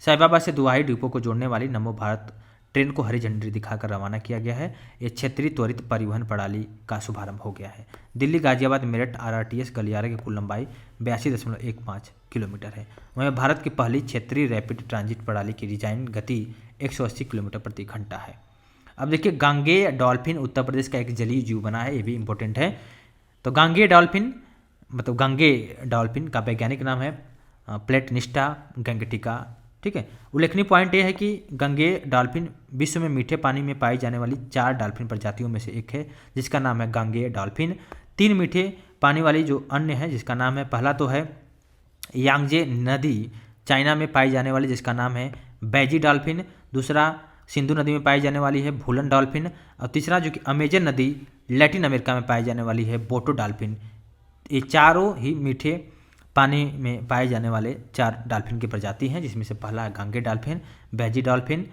Speaker 1: साहिबाबाद से दुआई डिपो को जोड़ने वाली नमो भारत ट्रेन को हरी झंडी दिखाकर रवाना किया गया है। ये क्षेत्रीय त्वरित परिवहन प्रणाली का शुभारंभ हो गया है। दिल्ली गाजियाबाद मेरठ आरआरटीएस गलियारे की कुल लंबाई 82.15 किलोमीटर है। वहीं भारत की पहली क्षेत्रीय रैपिड ट्रांजिट प्रणाली की डिजाइन गति 180 किलोमीटर प्रति घंटा है। अब देखिए, गांगेय डॉल्फिन उत्तर प्रदेश का एक जलीय जीव बना है, ये भी इंपॉर्टेंट है। तो गांगेय डॉल्फिन मतलब गांगेय डॉल्फिन का वैज्ञानिक नाम है प्लेटनिस्टा गैंगटिका। ठीक है, उल्लेखनीय पॉइंट यह है कि गांगेय डॉल्फिन विश्व में मीठे पानी में पाई जाने वाली 4 डॉल्फिन प्रजातियों में से एक है, जिसका नाम है गांगेय डॉल्फिन। 3 मीठे पानी वाली जो अन्य है जिसका नाम है, पहला तो है यांगजे नदी चाइना में पाई जाने वाली जिसका नाम है बैजी डॉल्फिन, दूसरा सिंधु नदी में पाई जाने वाली है भूलन डॉल्फिन, और तीसरा जो कि अमेजन नदी लैटिन अमेरिका में पाई जाने वाली है बोटो डॉल्फिन। ये चारों ही मीठे पानी में पाए जाने वाले 4 डॉल्फिन की प्रजाति हैं, जिसमें से पहला है गांगेय डॉल्फिन, बैजी डॉल्फिन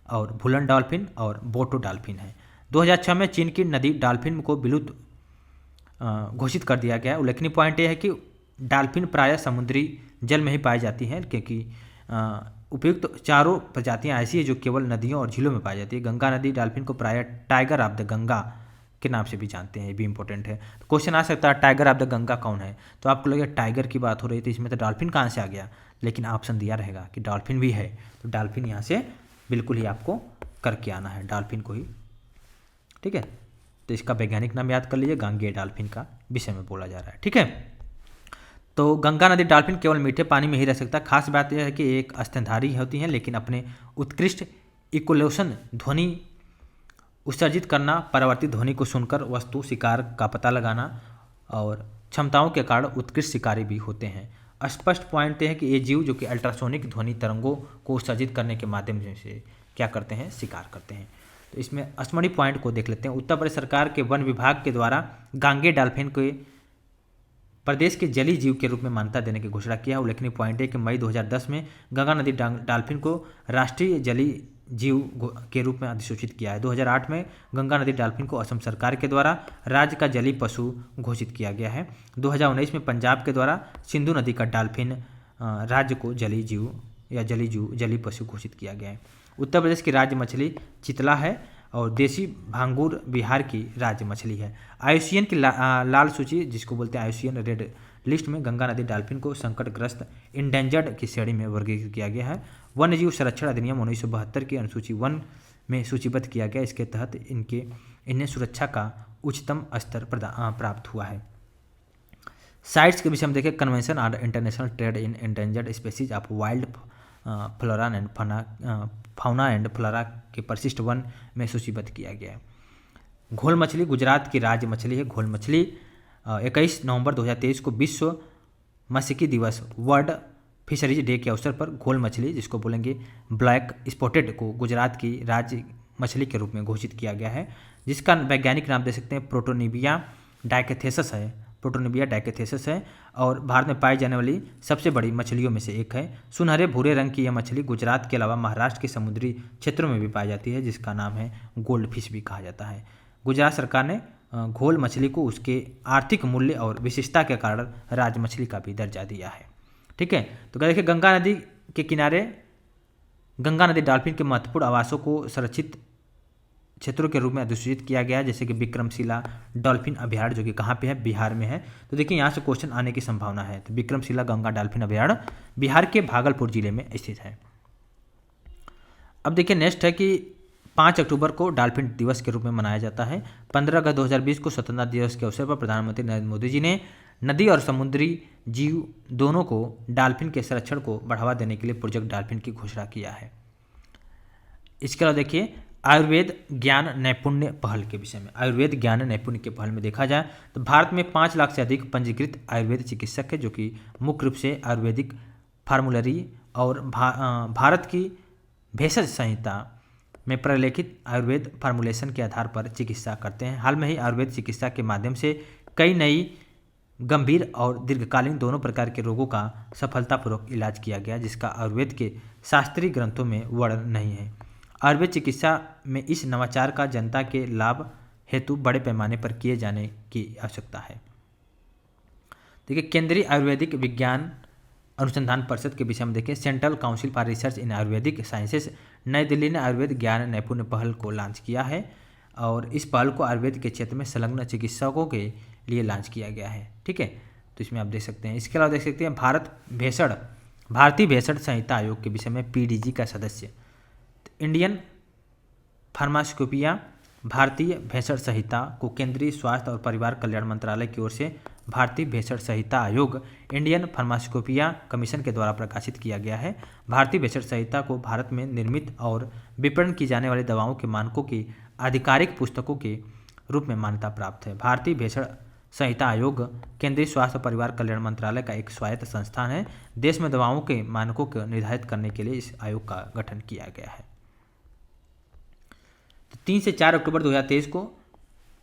Speaker 1: और भूलन डॉल्फिन और बोटो डॉल्फिन है। 2006 में चीन की नदी डॉल्फिन को विलुप्त घोषित कर दिया गया। उल्लेखनीय पॉइंट यह है कि डॉल्फिन प्रायः समुद्री जल में ही पाई जाती हैं क्योंकि उपयुक्त चारों प्रजातियां ऐसी है जो केवल नदियों और झीलों में पाई जाती है। गंगा नदी डॉल्फिन को प्रायः टाइगर ऑफ द गंगा के नाम से भी जानते हैं, ये भी इंपॉर्टेंट है। तो क्वेश्चन आ सकता है टाइगर ऑफ द गंगा कौन है, तो आपको लगेगा टाइगर की बात हो रही थी इसमें, तो डॉल्फिन कहाँ से आ गया, लेकिन ऑप्शन दिया रहेगा कि डॉल्फिन भी है। तो डॉल्फिन यहाँ से बिल्कुल ही आपको करके आना है, डॉल्फिन को ही। ठीक है, तो इसका वैज्ञानिक नाम याद कर लीजिए, गांगेय डॉल्फिन का विषय में बोला जा रहा है। ठीक है, तो गंगा नदी डॉल्फिन केवल मीठे पानी में ही रह सकता है। खास बात यह है कि एक स्तनधारी होती हैं, लेकिन अपने उत्कृष्ट इकोलोशन ध्वनि उत्सर्जित करना, परावर्तित ध्वनि को सुनकर वस्तु शिकार का पता लगाना और क्षमताओं के कारण उत्कृष्ट शिकारी भी होते हैं। स्पष्ट पॉइंट है कि ये जीव जो कि अल्ट्रासोनिक ध्वनि तरंगों को उत्सर्जित करने के माध्यम से क्या करते हैं, शिकार करते हैं। तो इसमें स्मरणीय पॉइंट को देख लेते हैं। उत्तर प्रदेश सरकार के वन विभाग के द्वारा गांगेय डॉल्फिन को प्रदेश के जलीय जीव के रूप में मान्यता देने की घोषणा किया। उल्लेखनीय पॉइंट है कि मई 2010 में गंगा नदी डॉल्फिन को राष्ट्रीय जलीय जीव के रूप में अधिसूचित किया है। 2008 में गंगा नदी डॉल्फिन को असम सरकार के द्वारा राज्य का जलीय पशु घोषित किया गया है। 2019 में पंजाब के द्वारा सिंधु नदी का डॉल्फिन राज्य को जलीय जीव या जलीय पशु घोषित किया गया है। उत्तर प्रदेश की राज्य मछली चितला है और देसी भांगूर बिहार की राज्य मछली है। आईयूसीएन की लाल सूची, जिसको बोलते हैं आईयूसीएन रेड लिस्ट में, गंगा नदी डॉल्फिन को संकटग्रस्त इंडेंजर्ड की श्रेणी में वर्गीकृत किया गया है। वन्यजीव संरक्षण अधिनियम 1972 की अनुसूची 1 में सूचीबद्ध किया गया। इसके तहत इन्हें सुरक्षा का उच्चतम स्तर प्राप्त हुआ है। साइट्स के विषय में देखें, convention on international trade in endangered species of wild flora and fauna and flora के परिशिष्ट 1 में सूचीबद्ध किया गया है। घोल मछली गुजरात की राज्य मछली है। घोल मछली 21 नवंबर 2023 को विश्व मत्स्यिकी दिवस वर्ल्ड फिशरीज डे के अवसर पर घोल मछली, जिसको बोलेंगे ब्लैक स्पॉटेड, को गुजरात की राज्य मछली के रूप में घोषित किया गया है, जिसका वैज्ञानिक नाम दे सकते हैं प्रोटोनिबिया डाइकेथेसस है। प्रोटोनिबिया डाइकेथेसिस है और भारत में पाई जाने वाली सबसे बड़ी मछलियों में से एक है। सुनहरे भूरे रंग की यह मछली गुजरात के अलावा महाराष्ट्र के समुद्री क्षेत्रों में भी पाई जाती है, जिसका नाम है गोल्ड फिश भी कहा जाता है। गुजरात सरकार ने घोल मछली को उसके आर्थिक मूल्य और विशेषता के कारण राज मछली का भी दर्जा दिया है। ठीक है, तो क्या देखिए, गंगा नदी के किनारे गंगा नदी डॉल्फिन के महत्वपूर्ण आवासों को संरक्षित क्षेत्रों के रूप में अधिसूचित किया गया है, जैसे कि विक्रमशिला डॉल्फिन अभयारण्य, जो कि कहाँ पे है, बिहार में है। तो देखिए यहाँ से क्वेश्चन आने की संभावना है। तो विक्रमशिला गंगा डॉल्फिन अभयारण्य बिहार के भागलपुर जिले में स्थित है। अब देखिए नेक्स्ट है कि 5 अक्टूबर को डॉल्फिन दिवस के रूप में मनाया जाता है। 15 अगस्त 2020 को स्वतंत्रता दिवस के अवसर पर प्रधानमंत्री नरेंद्र मोदी जी ने नदी और समुद्री जीव दोनों को डॉल्फिन के संरक्षण को बढ़ावा देने के लिए प्रोजेक्ट डॉल्फिन की घोषणा किया है। इसके अलावा देखिए आयुर्वेद ज्ञान नैपुण्य पहल के विषय में, आयुर्वेद ज्ञान नैपुण्य के पहल में देखा जाए तो भारत में 5 लाख से अधिक पंजीकृत आयुर्वेद चिकित्सक है, जो कि मुख्य रूप से आयुर्वेदिक फार्मूलरी और भारत की भेषज संहिता में प्रलेखित आयुर्वेद फार्मूलेशन के आधार पर चिकित्सा करते हैं। हाल में ही आयुर्वेद चिकित्सा के माध्यम से कई नई गंभीर और दीर्घकालीन दोनों प्रकार के रोगों का सफलतापूर्वक इलाज किया गया, जिसका आयुर्वेद के शास्त्रीय ग्रंथों में वर्णन नहीं है। आयुर्वेद चिकित्सा में इस नवाचार का जनता के लाभ हेतु बड़े पैमाने पर किए जाने की आवश्यकता है। देखिए केंद्रीय आयुर्वेदिक विज्ञान अनुसंधान परिषद के विषय में देखें, central council for research in Ayurvedic sciences नई दिल्ली ने आयुर्वेद ज्ञान नैपुण्य पहल को लॉन्च किया है और इस पहल को आयुर्वेद के क्षेत्र में संलग्न चिकित्सकों के लिए लॉन्च किया गया है। ठीक है, तो इसमें आप देख सकते हैं। इसके अलावा देख सकते हैं भारतीय भेषज संहिता आयोग के विषय में पीडीजी का सदस्य, इंडियन फार्मास्कोपिया भारतीय भेषज संहिता को केंद्रीय स्वास्थ्य और परिवार कल्याण मंत्रालय की ओर से भारतीय भेषज संहिता आयोग इंडियन फार्मास्कोपिया कमीशन के द्वारा प्रकाशित किया गया है। भारतीय भेषज संहिता को भारत में निर्मित और विपणन की जाने वाली दवाओं के मानकों की आधिकारिक पुस्तकों के रूप में मान्यता प्राप्त है। भारतीय भेषज संहिता आयोग केंद्रीय स्वास्थ्य और परिवार कल्याण मंत्रालय का एक स्वायत्त संस्थान है। देश में दवाओं के मानकों को निर्धारित करने के लिए इस आयोग का गठन किया गया है। 3 से 4 अक्टूबर 2023 को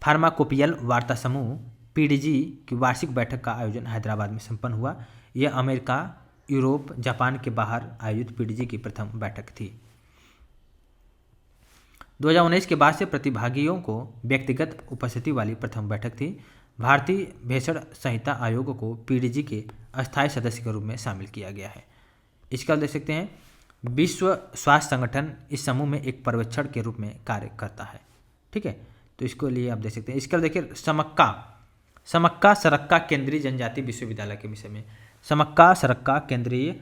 Speaker 1: फार्माकोपियल वार्ता समूह पीडीजी की वार्षिक बैठक का आयोजन हैदराबाद में संपन्न हुआ। यह अमेरिका, यूरोप, जापान के बाहर आयोजित पीडीजी की प्रथम बैठक थी। 2019 के बाद से प्रतिभागियों को व्यक्तिगत उपस्थिति वाली प्रथम बैठक थी। भारतीय भेषज संहिता आयोग को पीडीजी के अस्थायी सदस्य के रूप में शामिल किया गया है। इसका देख सकते हैं, विश्व स्वास्थ्य संगठन इस समूह में एक पर्यवेक्षण के रूप में कार्य करता है। ठीक है, तो इसको लिए आप देख सकते हैं। इसके देखिए समक्का सरक्का केंद्रीय जनजातीय विश्वविद्यालय के विषय में, समक्का सरक्का केंद्रीय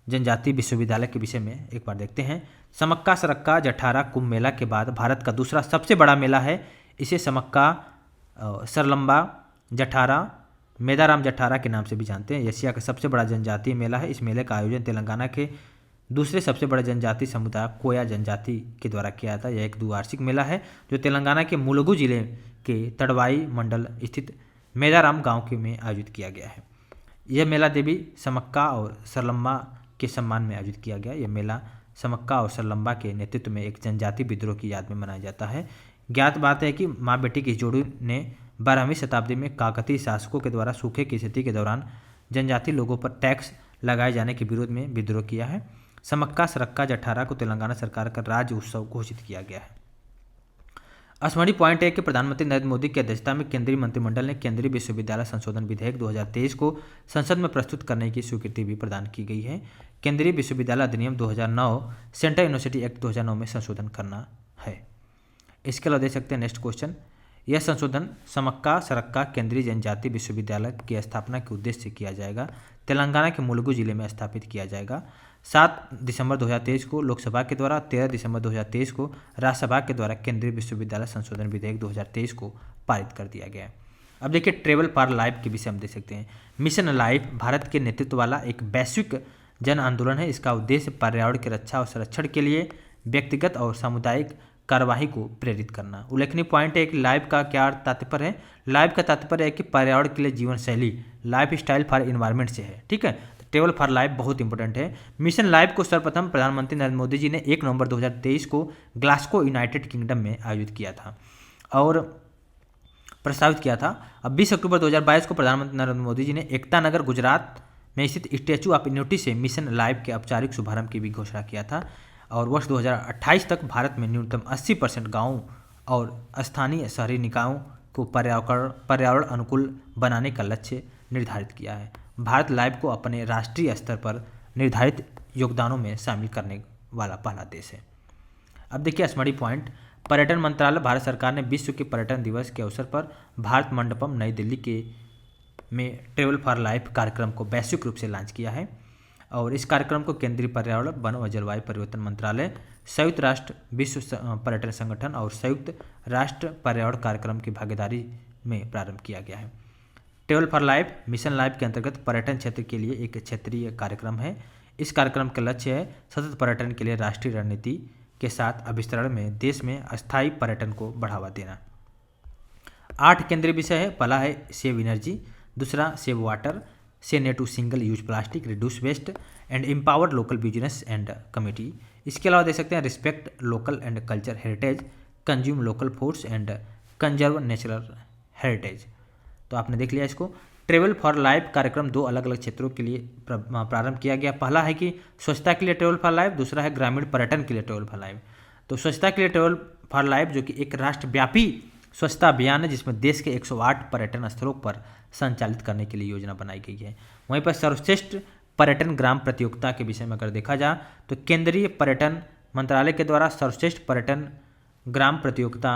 Speaker 1: जनजातीय विश्वविद्यालय के विषय में एक बार देखते हैं। समक्का सरक्का जठारा कुंभ मेला के बाद भारत का दूसरा सबसे बड़ा मेला है। इसे समक्का सरलंबा जठारा मेदाराम जठारा के नाम से भी जानते हैं। एशिया का सबसे बड़ा जनजातीय मेला है। इस मेले का आयोजन तेलंगाना के दूसरे सबसे बड़े जनजातीय समुदाय कोया जनजाति के द्वारा किया था। यह एक द्विवार्षिक मेला है जो तेलंगाना के मुलुगु जिले के तड़वाई मंडल स्थित मेदाराम गांव के में आयोजित किया गया है। यह मेला देवी समक्का और सरलम्बा के सम्मान में आयोजित किया गया। यह मेला समक्का और सरलम्बा के नेतृत्व में एक जनजातीय विद्रोह की याद में मनाया जाता है। ज्ञात बात है कि माँ बेटी की जोड़ी ने 12वीं शताब्दी में काकतीय शासकों के द्वारा सूखे की स्थिति के दौरान जनजातीय लोगों पर टैक्स लगाए जाने के विरोध में विद्रोह किया है। समक्का सरक्का जठारा को तेलंगाना सरकार का राज्य उत्सव घोषित किया गया है। स्मरणीय पॉइंट है कि प्रधानमंत्री नरेंद्र मोदी की अध्यक्षता में केंद्रीय मंत्रिमंडल ने केंद्रीय विश्वविद्यालय संशोधन विधेयक 2023 को संसद में प्रस्तुत करने की स्वीकृति भी प्रदान की गई है। केंद्रीय विश्वविद्यालय अधिनियम 2009 सेंट्रल यूनिवर्सिटी एक्ट 2009 में संशोधन करना है। इसके अलावा देख सकते हैं नेक्स्ट क्वेश्चन, यह संशोधन समक्का सरक्का केंद्रीय जनजातीय विश्वविद्यालय की स्थापना के उद्देश्य से किया जाएगा। तेलंगाना के मुलुगु जिले में स्थापित किया जाएगा। 7 दिसंबर 2023 को लोकसभा के द्वारा, 13 दिसंबर 2023 को राज्यसभा के द्वारा केंद्रीय विश्वविद्यालय संशोधन विधेयक 2023 को पारित कर दिया गया है। अब देखिए ट्रेवल फॉर लाइफ के विषय हम देख सकते हैं। मिशन लाइफ भारत के नेतृत्व वाला एक वैश्विक जन आंदोलन है। इसका उद्देश्य पर्यावरण की रक्षा और संरक्षण के लिए व्यक्तिगत और सामुदायिक कार्यवाही को प्रेरित करना। उल्लेखनीय पॉइंट है कि लाइफ का क्या तात्पर्य है। लाइफ का तात्पर्य है कि पर्यावरण के लिए जीवन शैली, लाइफ स्टाइल फॉर इन्वायरमेंट से है। ठीक है, तो टेबल फॉर लाइफ बहुत इंपॉर्टेंट है। मिशन लाइफ को सर्वप्रथम प्रधानमंत्री नरेंद्र मोदी जी ने 1 नवंबर 2023 को ग्लासगो यूनाइटेड किंगडम में आयोजित किया था और प्रस्तावित किया था। अब 20 अक्टूबर 2022 को प्रधानमंत्री नरेंद्र मोदी जी ने एकता नगर गुजरात में स्थित स्टैच्यू ऑफ यूनिटी से मिशन लाइफ के औपचारिक शुभारंभ की भी घोषणा किया था। और वर्ष 2028 तक भारत में न्यूनतम 80% गाँव और स्थानीय शहरी निकायों को पर्यावरण अनुकूल बनाने का लक्ष्य निर्धारित किया है। भारत लाइफ को अपने राष्ट्रीय स्तर पर निर्धारित योगदानों में शामिल करने वाला पहला देश है। अब देखिए स्मृति पॉइंट। पर्यटन मंत्रालय भारत सरकार ने विश्व के पर्यटन दिवस के अवसर पर भारत मंडपम नई दिल्ली के में ट्रेवल फॉर लाइफ कार्यक्रम को वैश्विक रूप से लॉन्च किया है। और इस कार्यक्रम को केंद्रीय पर्यावरण, वन व जलवायु परिवर्तन मंत्रालय, संयुक्त राष्ट्र विश्व पर्यटन संगठन और संयुक्त राष्ट्र पर्यावरण कार्यक्रम की भागीदारी में प्रारंभ किया गया है। Travel for life mission life के अंतर्गत पर्यटन क्षेत्र के लिए एक क्षेत्रीय कार्यक्रम है। इस कार्यक्रम का लक्ष्य है सतत पर्यटन के लिए राष्ट्रीय रणनीति के साथ अभिसरण में देश में अस्थायी पर्यटन को बढ़ावा देना। 8 केंद्रीय विषय है। पहला है सेव एनर्जी, दूसरा save water, say no to single use plastic, reduce waste and empower local business and community. इसके अलावा देख सकते हैं respect local and culture heritage, consume local foods and conserve natural heritage. तो आपने देख लिया इसको। ट्रेवल फॉर लाइफ कार्यक्रम 2 अलग अलग क्षेत्रों के लिए प्रारंभ किया गया। पहला है कि स्वच्छता के लिए ट्रेवल फॉर लाइफ, दूसरा है ग्रामीण पर्यटन के लिए ट्रेवल फॉर लाइफ। तो स्वच्छता के लिए ट्रेवल फॉर लाइफ जो कि एक राष्ट्रव्यापी स्वच्छता अभियान है जिसमें देश के 108 पर्यटन स्थलों पर संचालित करने के लिए योजना बनाई गई है। वहीं पर सर्वश्रेष्ठ पर्यटन ग्राम प्रतियोगिता के विषय में अगर देखा जाए तो केंद्रीय पर्यटन मंत्रालय के द्वारा सर्वश्रेष्ठ पर्यटन ग्राम प्रतियोगिता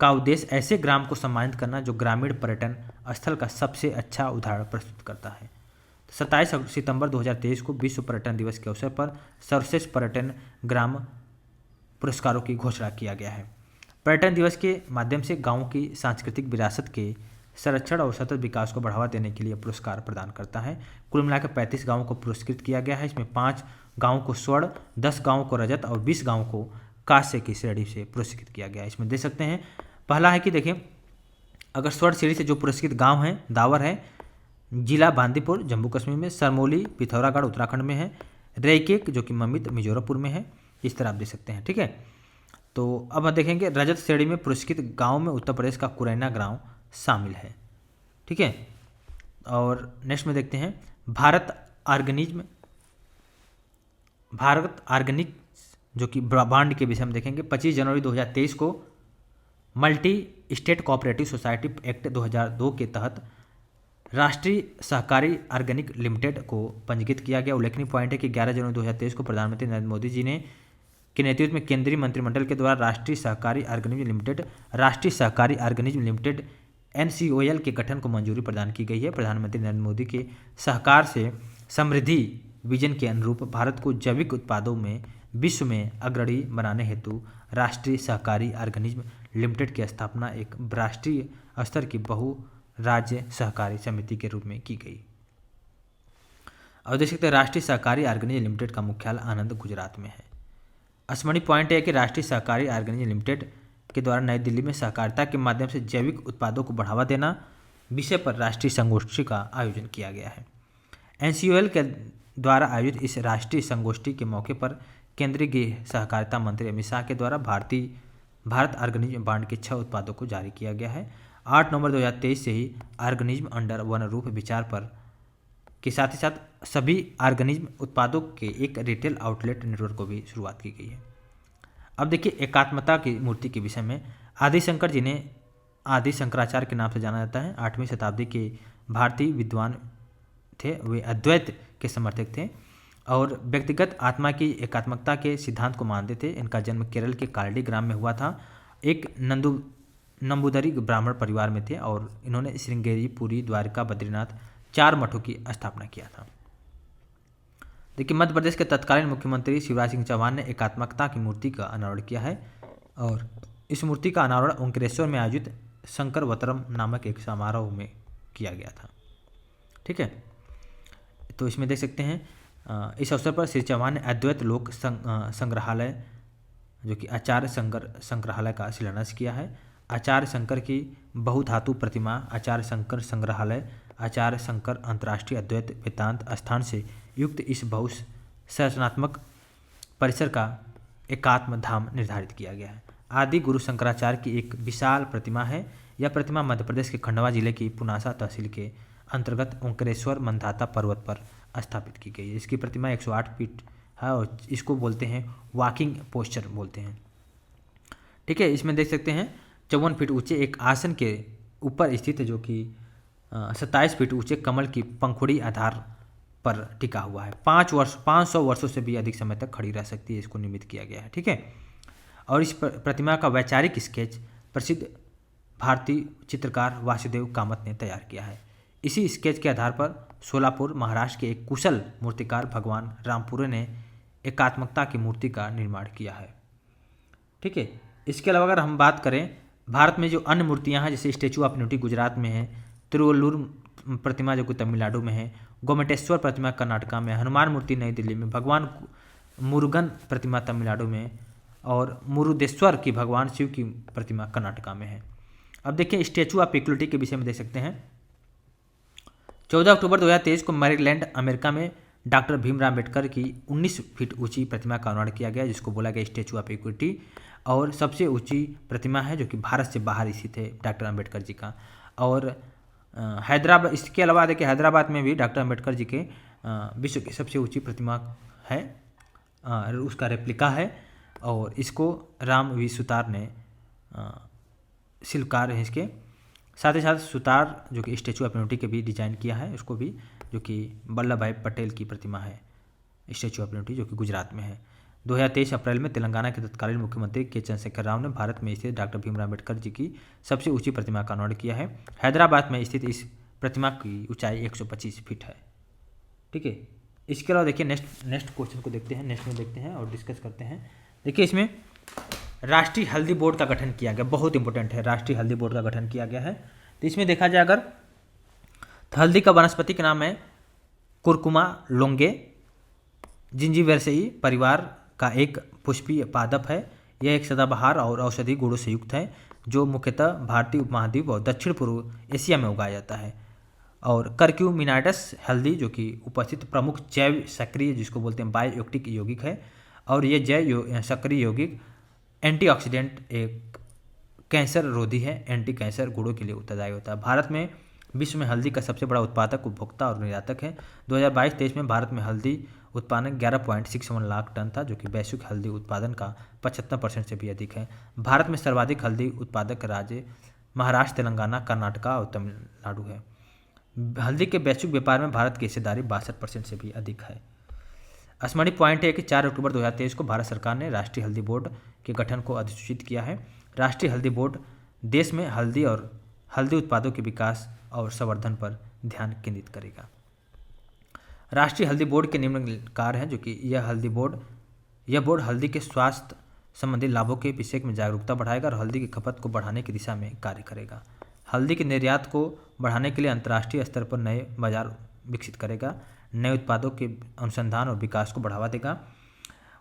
Speaker 1: का उद्देश्य ऐसे ग्राम को सम्मानित करना जो ग्रामीण पर्यटन स्थल का सबसे अच्छा उदाहरण प्रस्तुत करता है। 27 सितंबर 2023 को विश्व पर्यटन दिवस के अवसर पर सर्वश्रेष्ठ पर्यटन ग्राम पुरस्कारों की घोषणा किया गया है। पर्यटन दिवस के माध्यम से गाँवों की सांस्कृतिक विरासत के संरक्षण और सतत विकास को बढ़ावा देने के लिए पुरस्कार प्रदान करता है। कुल मिलाकर 35 गाँवों को पुरस्कृत किया गया है। इसमें 5 गाँवों को स्वर्ण, 10 गाँवों को रजत और 20 गाँवों को कांस्य की श्रेणी से पुरस्कृत किया गया है। इसमें देख सकते हैं पहला है कि देखिए अगर स्वर्ण श्रेणी से जो पुरस्कृत गांव है दावर है जिला बांदीपुर जम्मू कश्मीर में, सरमोली पिथौरागढ़ उत्तराखंड में है, रेइकेक जो कि ममित मिजोरमपुर में है। इस तरह आप देख सकते हैं, ठीक है। तो अब हम देखेंगे रजत श्रेणी में पुरस्कृत गांव में उत्तर प्रदेश का कुरैना गांव शामिल है, ठीक है। और नेक्स्ट में देखते हैं भारत ऑर्गेनिक जो कि ब्रांड के विषय में देखेंगे। 25 जनवरी 2023 को multi state cooperative society act 2002 के तहत राष्ट्रीय सहकारी ऑर्गेनिक लिमिटेड को पंजीकृत किया गया। उल्लेखनीय पॉइंट है कि 11 जनवरी 2023 को प्रधानमंत्री नरेंद्र मोदी जी ने के नेतृत्व में केंद्रीय मंत्रिमंडल के द्वारा राष्ट्रीय सहकारी ऑर्गेनिज्म लिमिटेड NCOL के गठन को मंजूरी प्रदान की गई है। प्रधानमंत्री नरेंद्र मोदी के सहकार से समृद्धि विजन के अनुरूप भारत को जैविक उत्पादों में विश्व में अग्रणी बनाने हेतु राष्ट्रीय सहकारी ऑर्गेनिज्म लिमिटेड की स्थापना एक राष्ट्रीय स्तर की बहुराज्य सहकारी समिति के रूप में की गई। और देख सकते हैं राष्ट्रीय सहकारी ऑर्गेनिज्म लिमिटेड का मुख्यालय आनंद गुजरात में है। स्मरणीय पॉइंट है कि राष्ट्रीय सहकारी ऑर्गेनिज्म लिमिटेड के द्वारा नई दिल्ली में सहकारिता के माध्यम से जैविक उत्पादों को बढ़ावा देना विषय पर राष्ट्रीय संगोष्ठी का आयोजन किया गया है। NCOL के द्वारा आयोजित इस राष्ट्रीय संगोष्ठी के मौके पर केंद्रीय गृह सहकारिता मंत्री अमित शाह के द्वारा भारत ऑर्गेनिज्म ब्रांड के 6 उत्पादों को जारी किया गया है। 8 नवंबर 2023 से ही ऑर्गेनिज्म अंडर वन रूफ विचार पर के साथ ही साथ सभी ऑर्गेनिज्म उत्पादों के एक रिटेल आउटलेट नेटवर्क को भी शुरुआत की गई है। अब देखिए एकात्मता की मूर्ति के विषय में आदि शंकर जिन्हें आदि शंकराचार्य के नाम से जाना जाता है 8वीं शताब्दी के भारतीय विद्वान थे। वे अद्वैत के समर्थक थे और व्यक्तिगत आत्मा की एकात्मकता के सिद्धांत को मानते थे। इनका जन्म केरल के कालडी ग्राम में हुआ था। एक नंबूदरी ब्राह्मण परिवार में थे और इन्होंने श्रृंगेरी, पुरी, द्वारका, बद्रीनाथ 4 मठों की स्थापना किया था। देखिए मध्य प्रदेश के तत्कालीन मुख्यमंत्री शिवराज सिंह चौहान ने एकात्मकता की मूर्ति का अनावरण किया है और इस मूर्ति का अनावरण ओंकारेश्वर में आयोजित शंकरवतरम नामक एक समारोह में किया गया था, ठीक है। तो इसमें देख सकते हैं इस अवसर पर श्री चौहान ने अद्वैत लोक संग्रहालय जो कि आचार्य शंकर संग्रहालय का शिलान्यास किया है। आचार्य शंकर की बहुधातु प्रतिमा, आचार्य शंकर संग्रहालय, आचार्य शंकर अंतर्राष्ट्रीय अद्वैत वेदांत स्थान से युक्त इस बहुसंरचनात्मक परिसर का एकात्म धाम निर्धारित किया गया है। आदि गुरु शंकराचार्य की एक विशाल प्रतिमा है। यह प्रतिमा मध्य प्रदेश के खंडवा जिले की पुनासा तहसील के अंतर्गत ओंकारेश्वर मंदाता पर्वत पर स्थापित की गई है। इसकी प्रतिमा 108 फीट है और इसको बोलते हैं वॉकिंग पोस्चर बोलते हैं। ठीक है, इसमें देख सकते हैं 54 फीट ऊंचे एक आसन के ऊपर स्थित है, जो कि 27 फीट ऊंचे कमल की पंखुड़ी आधार पर टिका हुआ है। 500 वर्षों से भी अधिक समय तक खड़ी रह सकती है, इसको निर्मित किया गया है। ठीक है, और इस प्रतिमा का वैचारिक स्केच प्रसिद्ध भारतीय चित्रकार वासुदेव कामत ने तैयार किया है। इसी स्केच के आधार पर सोलापुर महाराष्ट्र के एक कुशल मूर्तिकार भगवान रामपुरे ने एकात्मकता की मूर्ति का निर्माण किया है। ठीक है, इसके अलावा अगर हम बात करें भारत में जो अन्य मूर्तियां हैं, जैसे स्टैचू ऑफ यूनिटी गुजरात में है, तिरुवल्लुर प्रतिमा जो कि तमिलनाडु में है, गोमटेश्वर प्रतिमा कर्नाटका में, हनुमान मूर्ति नई दिल्ली में, भगवान मुरुगन प्रतिमा तमिलनाडु में और मुरुदेश्वर की भगवान शिव की प्रतिमा कर्नाटका में है। अब देखिए स्टैचू ऑफ इक्वलिटी के विषय में देख सकते हैं। 14 अक्टूबर 2023 को मैरीलैंड अमेरिका में डॉक्टर भीमराव अम्बेडकर की 19 फीट ऊंची प्रतिमा का निर्माण किया गया, जिसको बोला गया स्टैचू ऑफ इक्विटी, और सबसे ऊंची प्रतिमा है जो कि भारत से बाहर स्थित है डॉक्टर अम्बेडकर जी का। और हैदराबाद, इसके अलावा देखिए हैदराबाद में भी डॉक्टर अम्बेडकर जी के विश्व की सबसे ऊंची प्रतिमा है, उसका रेप्लिका है, और इसको राम वी सुतार ने शिल्पकार है इसके। साथ ही साथ सुतार जो कि स्टैचू ऑफ यूनिटी के भी डिजाइन किया है, उसको भी, जो कि वल्लभ भाई पटेल की प्रतिमा है स्टैचू ऑफ यूनिटी, जो कि गुजरात में है। 2023 अप्रैल में तेलंगाना के तत्कालीन मुख्यमंत्री के चंद्रशेखर राव ने भारत में स्थित डॉक्टर भीमराव अम्बेडकर जी की सबसे ऊंची प्रतिमा का निर्माण किया है। हैदराबाद में स्थित इस प्रतिमा की ऊंचाई 125 फीट है। ठीक है, इसके अलावा देखिए नेक्स्ट क्वेश्चन को देखते हैं, नेक्स्ट में देखते हैं और डिस्कस करते हैं। देखिए इसमें राष्ट्रीय हल्दी बोर्ड का गठन किया गया, बहुत इंपॉर्टेंट है, राष्ट्रीय हल्दी बोर्ड का गठन किया गया है। तो इसमें देखा जाए अगर हल्दी का वनस्पति का नाम है कुरकुमा लोंगे, जिंजीबेरेसी परिवार का एक पुष्पीय पादप है। यह एक सदाबहार और औषधि गुणों से युक्त है, जो मुख्यतः भारतीय उपमहाद्वीप और दक्षिण पूर्व एशिया में उगाया जाता है। और कर्क्यूमिनाइटस हल्दी जो कि उपस्थित प्रमुख जैव सक्रिय, जिसको बोलते हैं बायोएक्टिक यौगिक है, और ये जैव सक्रिय यौगिक एंटीऑक्सीडेंट, एक कैंसर रोधी है, एंटी कैंसर गुणों के लिए उत्तरदायी होता है। भारत में विश्व में हल्दी का सबसे बड़ा उत्पादक, उपभोक्ता और निर्यातक है। 2022-23 में भारत में हल्दी उत्पादन 11.61 लाख टन था, जो कि वैश्विक हल्दी उत्पादन का 75% से भी अधिक है। भारत में सर्वाधिक हल्दी उत्पादक राज्य महाराष्ट्र, तेलंगाना, कर्नाटका और तमिलनाडु है। हल्दी के वैश्विक व्यापार में भारत की हिस्सेदारी 62% से भी अधिक है। स्मरणीय पॉइंट है कि 4 अक्टूबर 2023 को भारत सरकार ने राष्ट्रीय हल्दी बोर्ड के गठन को अधिसूचित किया है। राष्ट्रीय हल्दी बोर्ड देश में हल्दी और हल्दी उत्पादों के विकास और संवर्धन पर ध्यान केंद्रित करेगा। राष्ट्रीय हल्दी बोर्ड के निम्न कार्य हैं, जो कि यह बोर्ड हल्दी के स्वास्थ्य संबंधी लाभों के विषय में जागरूकता बढ़ाएगा और हल्दी की खपत को बढ़ाने की दिशा में कार्य करेगा। हल्दी के निर्यात को बढ़ाने के लिए अंतर्राष्ट्रीय स्तर पर नए बाजार विकसित करेगा, नए उत्पादों के अनुसंधान और विकास को बढ़ावा देगा।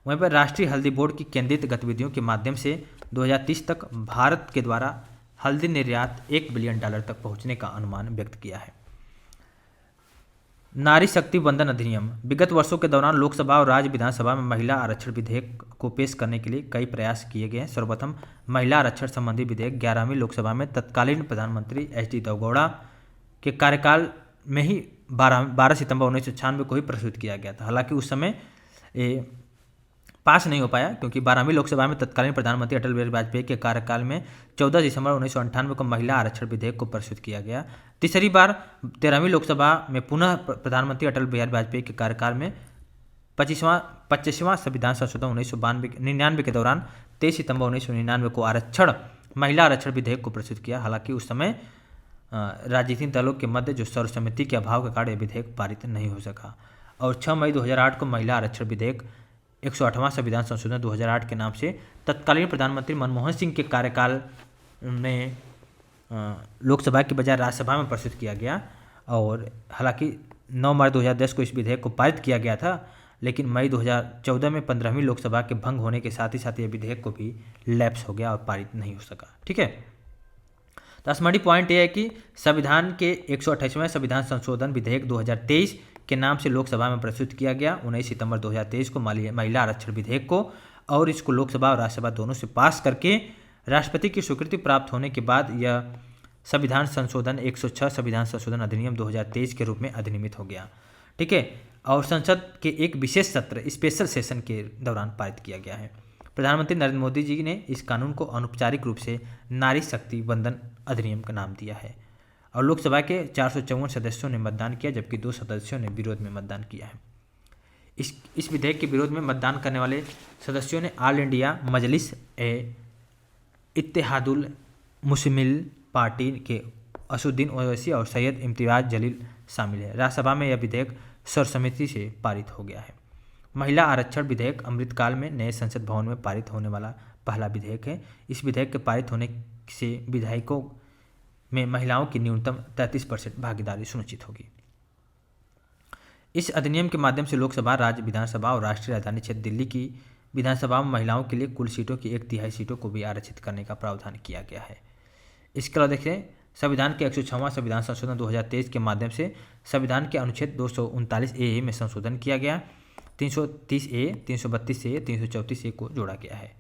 Speaker 1: वहीं पर राष्ट्रीय हल्दी बोर्ड की केंद्रित गतिविधियों के माध्यम से 2030 तक भारत के द्वारा हल्दी निर्यात $1 बिलियन तक पहुंचने का अनुमान व्यक्त किया है। नारी शक्ति वंदन अधिनियम। विगत वर्षों के दौरान लोकसभा और राज्य विधानसभा में महिला आरक्षण विधेयक को पेश करने के लिए कई प्रयास किए गए हैं। सर्वप्रथम महिला आरक्षण संबंधी विधेयक 11वीं लोकसभा में तत्कालीन प्रधानमंत्री HD देवेगौड़ा के कार्यकाल में ही 12 सितंबर 1996 को ही प्रस्तुत किया गया था। हालांकि उस समय पास नहीं हो पाया, क्योंकि 12वीं लोकसभा में तत्कालीन प्रधानमंत्री अटल बिहारी वाजपेयी के कार्यकाल में 14 दिसंबर 1998 को महिला आरक्षण विधेयक को प्रस्तुत किया गया। तीसरी बार 13वीं लोकसभा में पुनः प्रधानमंत्री अटल बिहारी वाजपेयी के कार्यकाल में 25वां संविधान संशोधन 1999 के दौरान 23 सितंबर 1999 को महिला आरक्षण विधेयक को प्रस्तुत किया। हालांकि उस समय राजनीतिक दलों के मध्य जो सर्वसम्मति के अभाव के कारण यह विधेयक पारित नहीं हो सका। और 6 मई 2008 को महिला आरक्षण विधेयक 108वां संविधान संशोधन 2008 के नाम से तत्कालीन प्रधानमंत्री मनमोहन सिंह के कार्यकाल में लोकसभा के बजाय राज्यसभा में प्रस्तुत किया गया। और हालांकि 9 मार्च 2010 को इस विधेयक को पारित किया गया था, लेकिन मई 2014 में 15वीं लोकसभा के भंग होने के साथ ही यह विधेयक को भी लैप्स हो गया और पारित नहीं हो सका। ठीक है, तो स्मरणीय पॉइंट यह है कि संविधान के 128वें संविधान संशोधन विधेयक 2023 के नाम से लोकसभा में प्रस्तुत किया गया 19 सितंबर 2023 को महिला आरक्षण विधेयक को, और इसको लोकसभा और राज्यसभा दोनों से पास करके राष्ट्रपति की स्वीकृति प्राप्त होने के बाद यह संविधान संशोधन 106 संविधान संशोधन अधिनियम 2023 के रूप में अधिनियमित हो गया। ठीक है, और संसद के एक विशेष सत्र स्पेशल सेशन के दौरान पारित किया गया है। प्रधानमंत्री नरेंद्र मोदी जी ने इस कानून को अनौपचारिक रूप से नारी शक्ति वंदन अधिनियम का नाम दिया है। और लोकसभा के 454 सदस्यों ने मतदान किया, जबकि 2 सदस्यों ने विरोध में मतदान किया है। इस विधेयक के विरोध में मतदान करने वाले सदस्यों ने ऑल इंडिया मजलिस ए इत्तेहादुल मुस्लिमीन पार्टी के असुद्दीन ओवैसी और सैयद इम्तियाज जलील शामिल है। राज्यसभा में यह विधेयक सर्वसम्मति से पारित हो गया है। महिला आरक्षण विधेयक अमृतकाल में नए संसद भवन में पारित होने वाला पहला विधेयक है। इस विधेयक के पारित होने से विधायकों में महिलाओं की न्यूनतम 33% भागीदारी सुनिश्चित होगी। इस अधिनियम के माध्यम से लोकसभा, राज्य विधानसभा और राष्ट्रीय राजधानी क्षेत्र दिल्ली की विधानसभा में महिलाओं के लिए कुल सीटों की 1/3 सीटों को भी आरक्षित करने का प्रावधान किया गया है। इसके अलावा देखिए, संविधान के 106वां संविधान संशोधन 2023 के माध्यम से संविधान के अनुच्छेद 239A में संशोधन किया गया। 330A, 332A, 334A को जोड़ा गया है।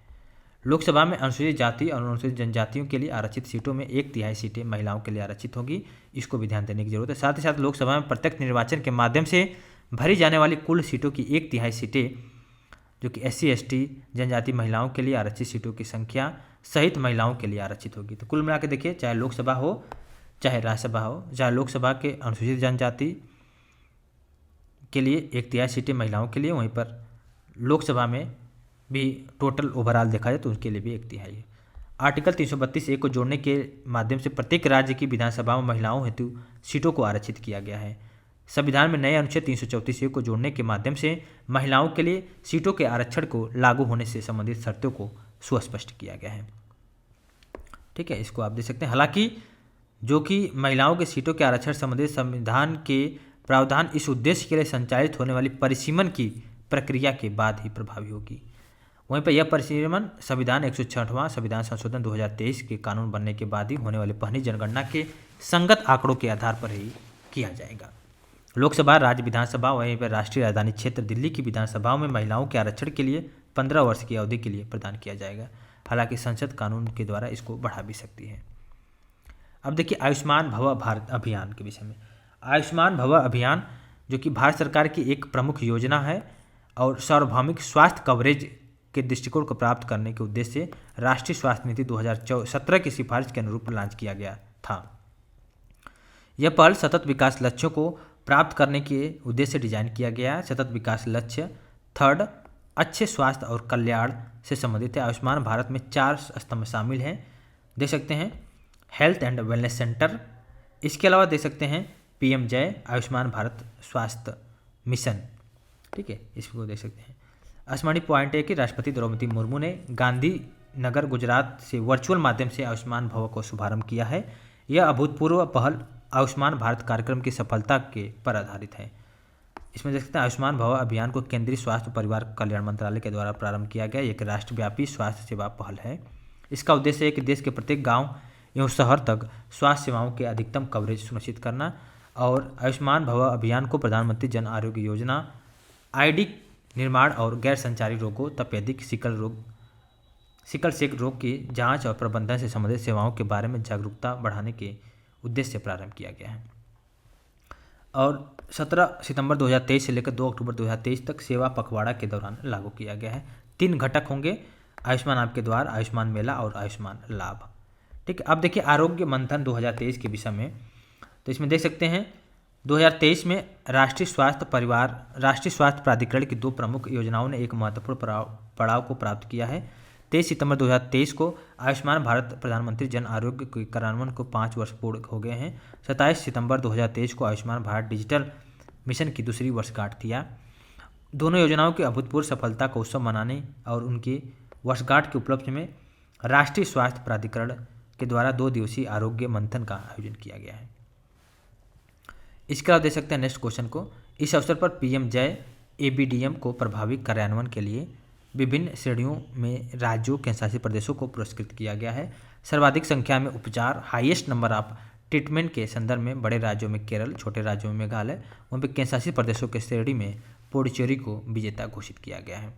Speaker 1: लोकसभा में अनुसूचित जाति और अनुसूचित जनजातियों के लिए आरक्षित सीटों में 1/3 सीटें महिलाओं के लिए आरक्षित होगी। इसको भी ध्यान देने की जरूरत है। साथ ही साथ लोकसभा में प्रत्यक्ष निर्वाचन के माध्यम से भरी जाने वाली कुल सीटों की 1/3 सीटें जो कि SC ST जनजाति महिलाओं के लिए आरक्षित सीटों की संख्या सहित महिलाओं के लिए आरक्षित होगी। तो कुल मिला के देखिए, चाहे लोकसभा हो चाहे राज्यसभा हो, चाहे लोकसभा के अनुसूचित जनजाति के लिए 1/3 सीटें महिलाओं के लिए, वहीं पर लोकसभा में भी टोटल ओवरऑल देखा जाए तो उनके लिए भी 1/3 है। आर्टिकल 332A को जोड़ने के माध्यम से प्रत्येक राज्य की विधानसभा में महिलाओं हेतु सीटों को आरक्षित किया गया है। संविधान में नए अनुच्छेद 334A को जोड़ने के माध्यम से महिलाओं के लिए सीटों के आरक्षण को लागू होने से संबंधित शर्तों को सुस्पष्ट किया गया है। ठीक है, इसको आप देख सकते हैं। हालांकि जो कि महिलाओं के सीटों के आरक्षण संबंधित संविधान के प्रावधान इस उद्देश्य के लिए संचालित होने वाली परिसीमन की प्रक्रिया के बाद ही प्रभावी होगी। वहीं पर यह परिसीमन संविधान 166वां संविधान संशोधन 2023 के कानून बनने के बाद ही होने वाली पहली जनगणना के संगत आंकड़ों के आधार पर ही किया जाएगा। लोकसभा, राज्य विधानसभा वहीं पर राष्ट्रीय राजधानी क्षेत्र दिल्ली की विधानसभाओं में महिलाओं के आरक्षण के लिए 15 वर्ष की अवधि के लिए प्रदान किया जाएगा। हालांकि संसद कानून के द्वारा इसको बढ़ा भी सकती है। अब देखिए, आयुष्मान भव भारत अभियान के विषय में। आयुष्मान भव अभियान जो कि भारत सरकार की एक प्रमुख योजना है और सार्वभौमिक स्वास्थ्य कवरेज के दृष्टिकोण को प्राप्त करने के उद्देश्य से राष्ट्रीय स्वास्थ्य नीति 2017 की सिफारिश के अनुरूप लॉन्च किया गया था। यह पहल सतत विकास लक्ष्यों को प्राप्त करने के उद्देश्य से डिजाइन किया गया है। सतत विकास लक्ष्य 3 अच्छे स्वास्थ्य और कल्याण से संबंधित है। आयुष्मान भारत में 4 स्तंभ शामिल हैं, देख सकते हैं। हेल्थ एंड वेलनेस सेंटर, इसके अलावा देख सकते हैं PM जय आयुष्मान भारत स्वास्थ्य मिशन। ठीक है, इसको देख सकते हैं। स्मरणीय पॉइंट है कि राष्ट्रपति द्रौपदी मुर्मू ने गांधीनगर गुजरात से वर्चुअल माध्यम से आयुष्मान भव को शुभारंभ किया है। यह अभूतपूर्व पहल आयुष्मान भारत कार्यक्रम की सफलता के पर आधारित है। इसमें देख सकते हैं, आयुष्मान भव अभियान को केंद्रीय स्वास्थ्य और परिवार कल्याण मंत्रालय के द्वारा प्रारंभ किया गया एक राष्ट्रव्यापी स्वास्थ्य सेवा पहल है। इसका उद्देश्य है कि देश के प्रत्येक गांव एवं शहर तक स्वास्थ्य सेवाओं के अधिकतम कवरेज सुनिश्चित करना। और आयुष्मान भव अभियान को प्रधानमंत्री जन आरोग्य योजना, ID निर्माण और गैर संचारी रोगों, तपेदिक, सिकल सेल रोग की जांच और प्रबंधन से संबंधित सेवाओं के बारे में जागरूकता बढ़ाने के उद्देश्य से प्रारंभ किया गया है। और 17 सितंबर 2023 से लेकर 2 अक्टूबर 2023 तक सेवा पखवाड़ा के दौरान लागू किया गया है। 3 घटक होंगे, आयुष्मान आपके द्वार, आयुष्मान मेला और आयुष्मान लाभ। ठीक है, अब देखिए आरोग्य मंथन 2023 के विषय में। तो इसमें देख सकते हैं 2023 में राष्ट्रीय स्वास्थ्य प्राधिकरण की 2 प्रमुख योजनाओं ने एक महत्वपूर्ण पड़ाव को प्राप्त किया है। 23 सितंबर 2023 को आयुष्मान भारत प्रधानमंत्री जन आरोग्य के कार्यान्वयन को 5 वर्ष पूर्ण हो गए हैं। 27 सितंबर 2023 को आयुष्मान भारत डिजिटल मिशन की दूसरी वर्षगांठ थी। दोनों योजनाओं की अभूतपूर्व सफलता को उत्सव मनाने और उनकी वर्षगांठ के उपलक्ष्य में राष्ट्रीय स्वास्थ्य प्राधिकरण के द्वारा 2 दिवसीय आरोग्य मंथन का आयोजन किया गया है। इसके अलावा देख सकते हैं नेक्स्ट क्वेश्चन को। इस अवसर पर PM जय ABDM को प्रभावी कार्यान्वयन के लिए विभिन्न श्रेणियों में राज्यों, केंद्रशासित प्रदेशों को पुरस्कृत किया गया है। सर्वाधिक संख्या में उपचार, हाईएस्ट नंबर ऑफ ट्रीटमेंट के संदर्भ में बड़े राज्यों में केरल, छोटे राज्यों में मेघालय, वहीं पर केंद्रशासित प्रदेशों के श्रेणी में पुडुचेरी को विजेता घोषित किया गया है।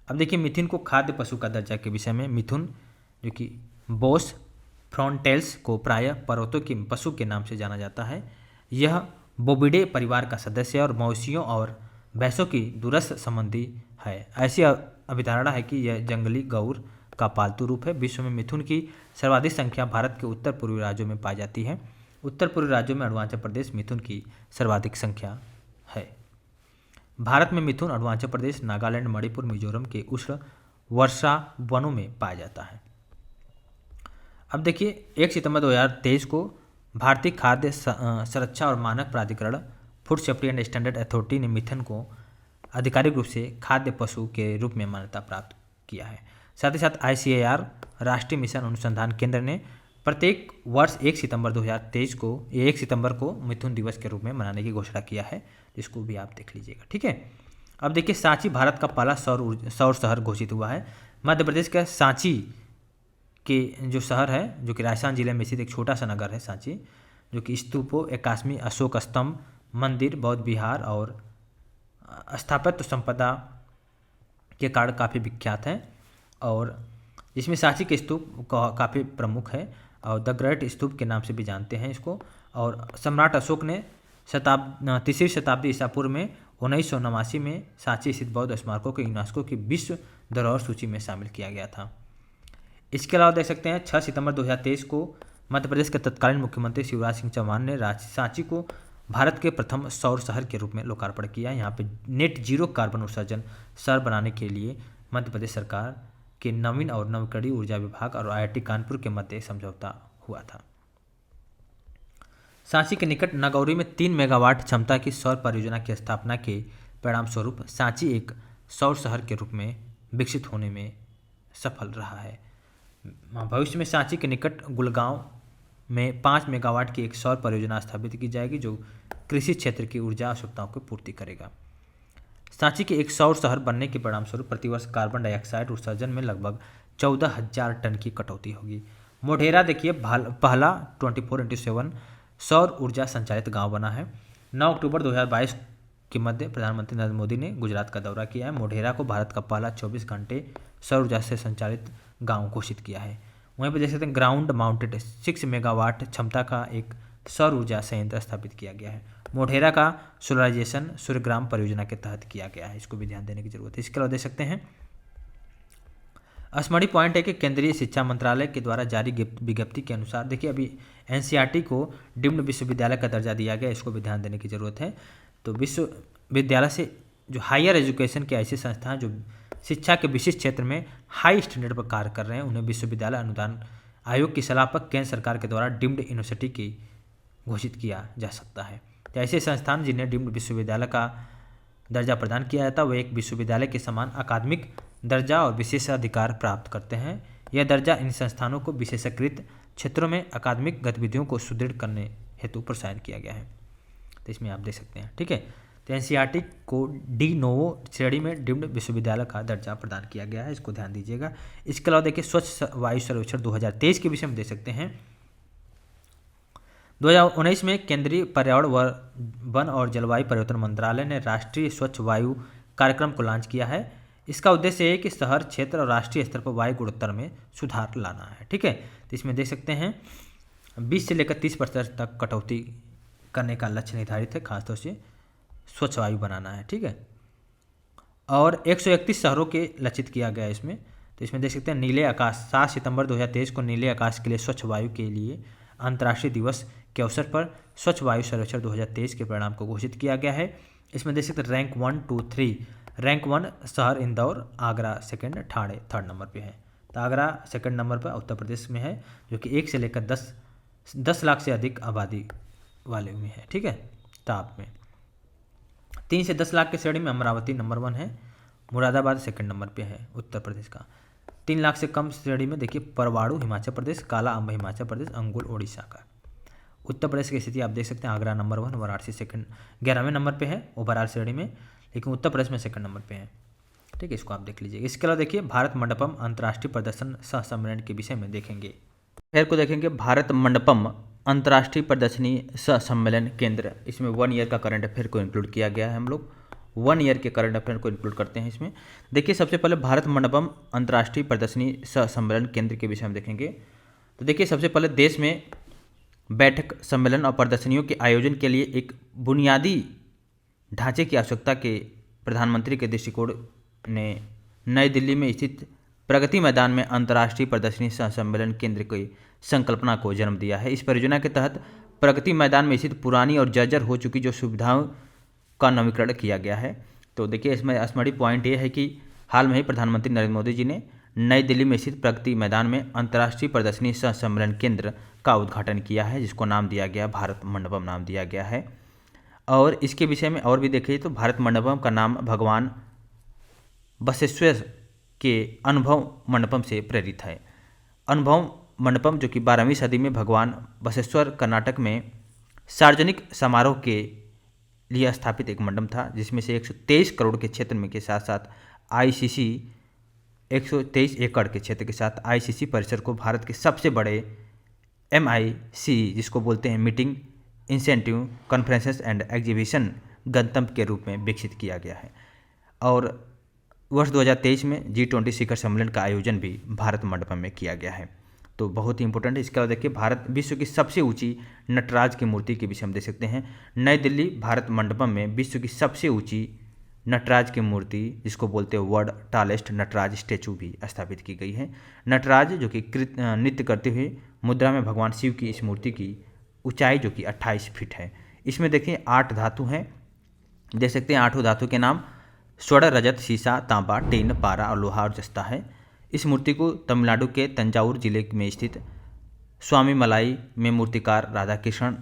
Speaker 1: अब देखिए मिथुन को खाद्य पशु का दर्जा के विषय में। मिथुन जो कि बोस फ्रॉन्टेल्स को प्रायः पर्वतों के पशु के नाम से जाना जाता है। यह बोविडे परिवार का सदस्य है और मवेशियों और भैंसों की दूरस्थ संबंधी है। ऐसी अवधारणा है कि यह जंगली गौर का पालतू रूप है। विश्व में मिथुन की सर्वाधिक संख्या भारत के उत्तर पूर्वी राज्यों में पाई जाती है। उत्तर पूर्वी राज्यों में अरुणाचल प्रदेश मिथुन की सर्वाधिक संख्या है। भारत में मिथुन अरुणाचल प्रदेश, नागालैंड, मणिपुर, मिजोरम के उष्ण वर्षा वनों में पाया जाता है। अब देखिए 1 सितंबर 2023 को भारतीय खाद्य सुरक्षा और मानक प्राधिकरण food safety and standard authority ने मिथुन को आधिकारिक रूप से खाद्य पशु के रूप में मान्यता प्राप्त किया है। साथ ही साथ ICAR राष्ट्रीय मिशन अनुसंधान केंद्र ने प्रत्येक वर्ष 1 सितंबर को मिथुन दिवस के रूप में मनाने की घोषणा किया है। इसको भी आप देख लीजिएगा, ठीक है। अब देखिए सांची भारत का पहला सौर शहर घोषित हुआ है। मध्य प्रदेश का सांची के जो शहर है, जो कि राजस्थान जिले में स्थित एक छोटा सा नगर है सांची, जो कि स्तूपों, एकास्मी अशोक स्तंभ, मंदिर, बौद्ध विहार और स्थापत्य संपदा के कारण काफ़ी विख्यात है। और इसमें सांची के स्तूप काफ़ी प्रमुख है और द ग्रेट स्तूप के नाम से भी जानते हैं इसको। और सम्राट अशोक ने 3वीं शताब्दी ईसा पूर्व में 1989 में सांची स्थित बौद्ध स्मारकों को यूनेस्को की विश्व धरोहर सूची में शामिल किया गया था। इसके अलावा देख सकते हैं 6 सितंबर 2023 को मध्य प्रदेश के तत्कालीन मुख्यमंत्री शिवराज सिंह चौहान ने सांची को भारत के प्रथम सौर शहर के रूप में लोकार्पण किया। यहाँ पे नेट जीरो कार्बन उत्सर्जन शहर बनाने के लिए मध्य प्रदेश सरकार के नवीन और नवीकरणीय ऊर्जा विभाग और IIT कानपुर के मध्य समझौता हुआ था। सांची के निकट नागौरी में 3 मेगावाट क्षमता की सौर परियोजना की स्थापना के परिणाम स्वरूप सांची एक सौर शहर के रूप में विकसित होने में सफल रहा है। भविष्य में सांची के निकट गुलगांव में 5 मेगावाट की एक सौर परियोजना स्थापित की जाएगी, जो कृषि क्षेत्र की ऊर्जा आवश्यकताओं की पूर्ति करेगा। सांची के एक सौर शहर बनने के परिणाम स्वरूप प्रतिवर्ष कार्बन डाइऑक्साइड उत्सर्जन में लगभग 14,000 टन की कटौती होगी। मोढेरा देखिए पहला 24x7 सौर ऊर्जा संचालित गांव बना है। 9 अक्टूबर 2022 के मध्य प्रधानमंत्री नरेंद्र मोदी ने गुजरात का दौरा किया है। मोढेरा को भारत का पहला 24 घंटे सौर ऊर्जा से संचालित गांव घोषित किया है। वहीं पर देख सकते हैं ग्राउंड माउंटेड 6 मेगावाट क्षमता का एक सौर ऊर्जा संयंत्र स्थापित किया गया है। मोढेरा का सोलराइजेशन सूर्यग्राम परियोजना के तहत किया गया है। इसको भी ध्यान देने की जरूरत है। इसके अलावा देख सकते हैं स्मरणीय पॉइंट है कि केंद्रीय शिक्षा मंत्रालय के द्वारा जारी विज्ञप्ति के अनुसार देखिए अभी NCERT को डीम्ड विश्वविद्यालय का दर्जा दिया गया, इसको भी ध्यान देने की जरूरत है। तो विश्वविद्यालय से जो हायर एजुकेशन के ऐसे संस्थान जो शिक्षा के विशिष्ट क्षेत्र में हाई स्टैंडर्ड पर कार्य कर रहे हैं, उन्हें विश्वविद्यालय अनुदान आयोग की सलाह पर केंद्र सरकार के द्वारा डीम्ड यूनिवर्सिटी की घोषित किया जा सकता है। तो ऐसे संस्थान जिन्हें डीम्ड विश्वविद्यालय का दर्जा प्रदान किया जाता है वह एक विश्वविद्यालय के समान अकादमिक दर्जा और विशेषाधिकार प्राप्त करते हैं। यह दर्जा इन संस्थानों को विशेषीकृत क्षेत्रों में अकादमिक गतिविधियों को सुदृढ़ करने हेतु प्रोत्साहित किया गया है। तो इसमें आप देख सकते हैं, ठीक है। तो NCERT को डी नोवो श्रेणी में डीम्ड विश्वविद्यालय का दर्जा प्रदान किया गया है, इसको ध्यान दीजिएगा। इसके अलावा देखिए स्वच्छ वायु सर्वेक्षण 2023 के विषय में देख सकते हैं। 2019 में केंद्रीय पर्यावरण, वन और जलवायु परिवर्तन मंत्रालय ने राष्ट्रीय स्वच्छ वायु कार्यक्रम को लॉन्च किया है। इसका उद्देश्य है कि शहर क्षेत्र और राष्ट्रीय स्तर पर वायु गुणस्तर में सुधार लाना है, ठीक है। तो इसमें देख सकते हैं 20 से लेकर 30% तक कटौती करने का लक्ष्य निर्धारित है, खासतौर से स्वच्छ वायु बनाना है, ठीक है। और 131 शहरों के लक्षित किया गया है इसमें। तो इसमें देख सकते हैं नीले आकाश 7 सितंबर 2023 को नीले आकाश के लिए स्वच्छ वायु के लिए अंतर्राष्ट्रीय दिवस के अवसर पर स्वच्छ वायु सर्वेक्षण 2023 के परिणाम को घोषित किया गया है। इसमें देख सकते हैं रैंक 1, 2, 3। रैंक 1 शहर Indore, Agra second, Thane third number पे है। तो आगरा सेकंड नंबर पर उत्तर प्रदेश में है, जो कि 1 से लेकर 10 लाख से अधिक आबादी वाले में है, ठीक है। टॉप में 3 से 10 लाख की श्रेणी में अमरावती नंबर 1 है। मुरादाबाद सेकंड नंबर पे है उत्तर प्रदेश का। 3 लाख से कम श्रेणी में देखिए परवाड़ू हिमाचल प्रदेश, काला अम्ब हिमाचल प्रदेश, अंगुल ओडिशा का। उत्तर प्रदेश की स्थिति आप देख सकते हैं आगरा नंबर 1, वाराणसी सेकंड 11वें नंबर पे है ओवरऑल श्रेणी में, लेकिन उत्तर प्रदेश में सेकंड नंबर पे है, ठीक है। इसको आप देख लीजिए। इसके अलावा देखिए भारत मंडपम अंतर्राष्ट्रीय प्रदर्शन सह सम्मेलन के विषय में देखेंगे। फिर को देखेंगे भारत मंडपम अंतर्राष्ट्रीय प्रदर्शनी सह सम्मेलन केंद्र। इसमें 1 ईयर का करंट अफेयर को इंक्लूड किया गया है। हम लोग 1 ईयर के करंट अफेयर को इंक्लूड करते हैं इसमें। देखिए सबसे पहले भारत मंडपम अंतर्राष्ट्रीय प्रदर्शनी सह सम्मेलन केंद्र के विषय में देखेंगे। तो देखिए, सबसे पहले देश में बैठक, सम्मेलन और प्रदर्शनियों के आयोजन के लिए एक बुनियादी ढांचे की आवश्यकता के प्रधानमंत्री के दृष्टिकोण ने नई दिल्ली में स्थित प्रगति मैदान में अंतर्राष्ट्रीय प्रदर्शनी सह सम्मेलन केंद्र की संकल्पना को जन्म दिया है। इस परियोजना के तहत प्रगति मैदान में स्थित पुरानी और जर्जर हो चुकी जो सुविधाओं का नवीकरण किया गया है। तो देखिए, इसमें स्मरणीय पॉइंट ये है कि हाल में ही प्रधानमंत्री नरेंद्र मोदी जी ने नई दिल्ली में स्थित प्रगति मैदान में अंतर्राष्ट्रीय प्रदर्शनी सह सम्मेलन केंद्र का उद्घाटन किया है, जिसको नाम दिया गया भारत मंडपम नाम दिया गया है। और इसके विषय में और भी देखिए तो भारत मंडपम का नाम भगवान बसवेश्वर के अनुभव मंडपम से प्रेरित है। अनुभव मंडपम जो कि 12वीं सदी में भगवान बसवेश्वर कर्नाटक में सार्वजनिक समारोह के लिए स्थापित एक मंडप था, जिसमें से 123 करोड़ के क्षेत्र में के साथ साथ आईसीसी 123 एकड़ के क्षेत्र के साथ आईसीसी परिसर को भारत के सबसे बड़े MIC जिसको बोलते हैं meeting, incentive, conferences and exhibition गंतव्य के रूप में विकसित किया गया है। और वर्ष 2023 में G20 शिखर सम्मेलन का आयोजन भी भारत मंडपम में किया गया है। तो बहुत ही इंपॉर्टेंट है। इसके बाद देखिए, भारत विश्व की सबसे ऊंची नटराज की मूर्ति के विषय में देख सकते हैं। नई दिल्ली भारत मंडपम में विश्व की सबसे ऊंची नटराज की मूर्ति जिसको बोलते हैं वर्ल्ड टालेस्ट नटराज स्टैचू भी स्थापित की गई है। नटराज जो कि नृत्य करते हुए मुद्रा में भगवान शिव की इस मूर्ति की ऊंचाई जो कि 28 फीट है। इसमें देखिए 8 धातु हैं, देख सकते हैं। 8 धातु के नाम स्वर्ण, रजत, सीसा, तांबा, टीन, पारा और लोहा और जस्ता है। इस मूर्ति को तमिलनाडु के तंजावुर जिले में स्थित स्वामी मलाई में मूर्तिकार राधा कृष्ण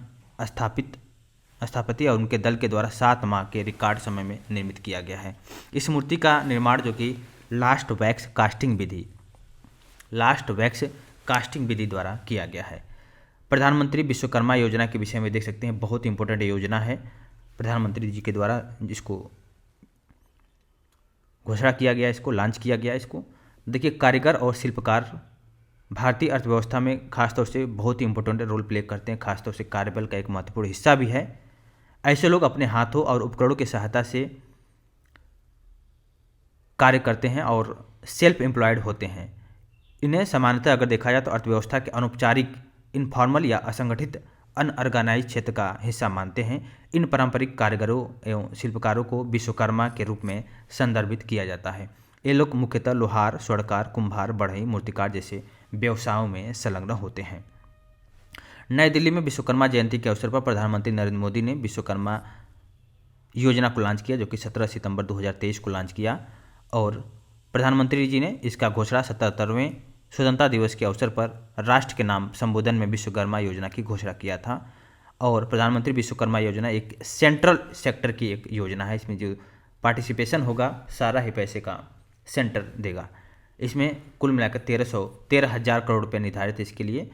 Speaker 1: स्थापति और उनके दल के द्वारा 7 माह के रिकॉर्ड समय में निर्मित किया गया है। इस मूर्ति का निर्माण जो कि लास्ट वैक्स कास्टिंग विधि द्वारा किया गया है। प्रधानमंत्री विश्वकर्मा योजना के विषय में देख सकते हैं, बहुत इंपॉर्टेंट योजना है। प्रधानमंत्री जी के द्वारा जिसको घोषणा किया गया, इसको लॉन्च किया गया। इसको देखिए, कारीगर और शिल्पकार भारतीय अर्थव्यवस्था में खासतौर से बहुत ही इंपॉर्टेंट रोल प्ले करते हैं। खासतौर से कार्यबल का एक महत्वपूर्ण हिस्सा भी है। ऐसे लोग अपने हाथों और उपकरणों की सहायता से कार्य करते हैं और सेल्फ एम्प्लॉयड होते हैं। इन्हें सामान्यतः अगर देखा जाए तो अर्थव्यवस्था के अनौपचारिक, इनफॉर्मल या असंगठित अनऑर्गेनाइज क्षेत्र का हिस्सा मानते हैं। इन पारंपरिक कारीगरों एवं शिल्पकारों को विश्वकर्मा के रूप में संदर्भित किया जाता है। ये लोग मुख्यतः लोहार, स्वर्णकार, कुंभार, बढ़ई, मूर्तिकार जैसे व्यवसायों में संलग्न होते हैं। नई दिल्ली में विश्वकर्मा जयंती के अवसर पर प्रधानमंत्री नरेंद्र मोदी ने विश्वकर्मा योजना को लॉन्च किया, जो कि 17 सितंबर 2023 को लॉन्च किया। और प्रधानमंत्री जी ने इसका घोषणा 77वें स्वतंत्रता दिवस के अवसर पर राष्ट्र के नाम संबोधन में विश्वकर्मा योजना की घोषणा किया था। और प्रधानमंत्री विश्वकर्मा योजना एक सेंट्रल सेक्टर की एक योजना है। इसमें जो पार्टिसिपेशन होगा सारा ही पैसे का सेंटर देगा। इसमें कुल मिलाकर 13,000 करोड़ रुपये निर्धारित है इसके लिए।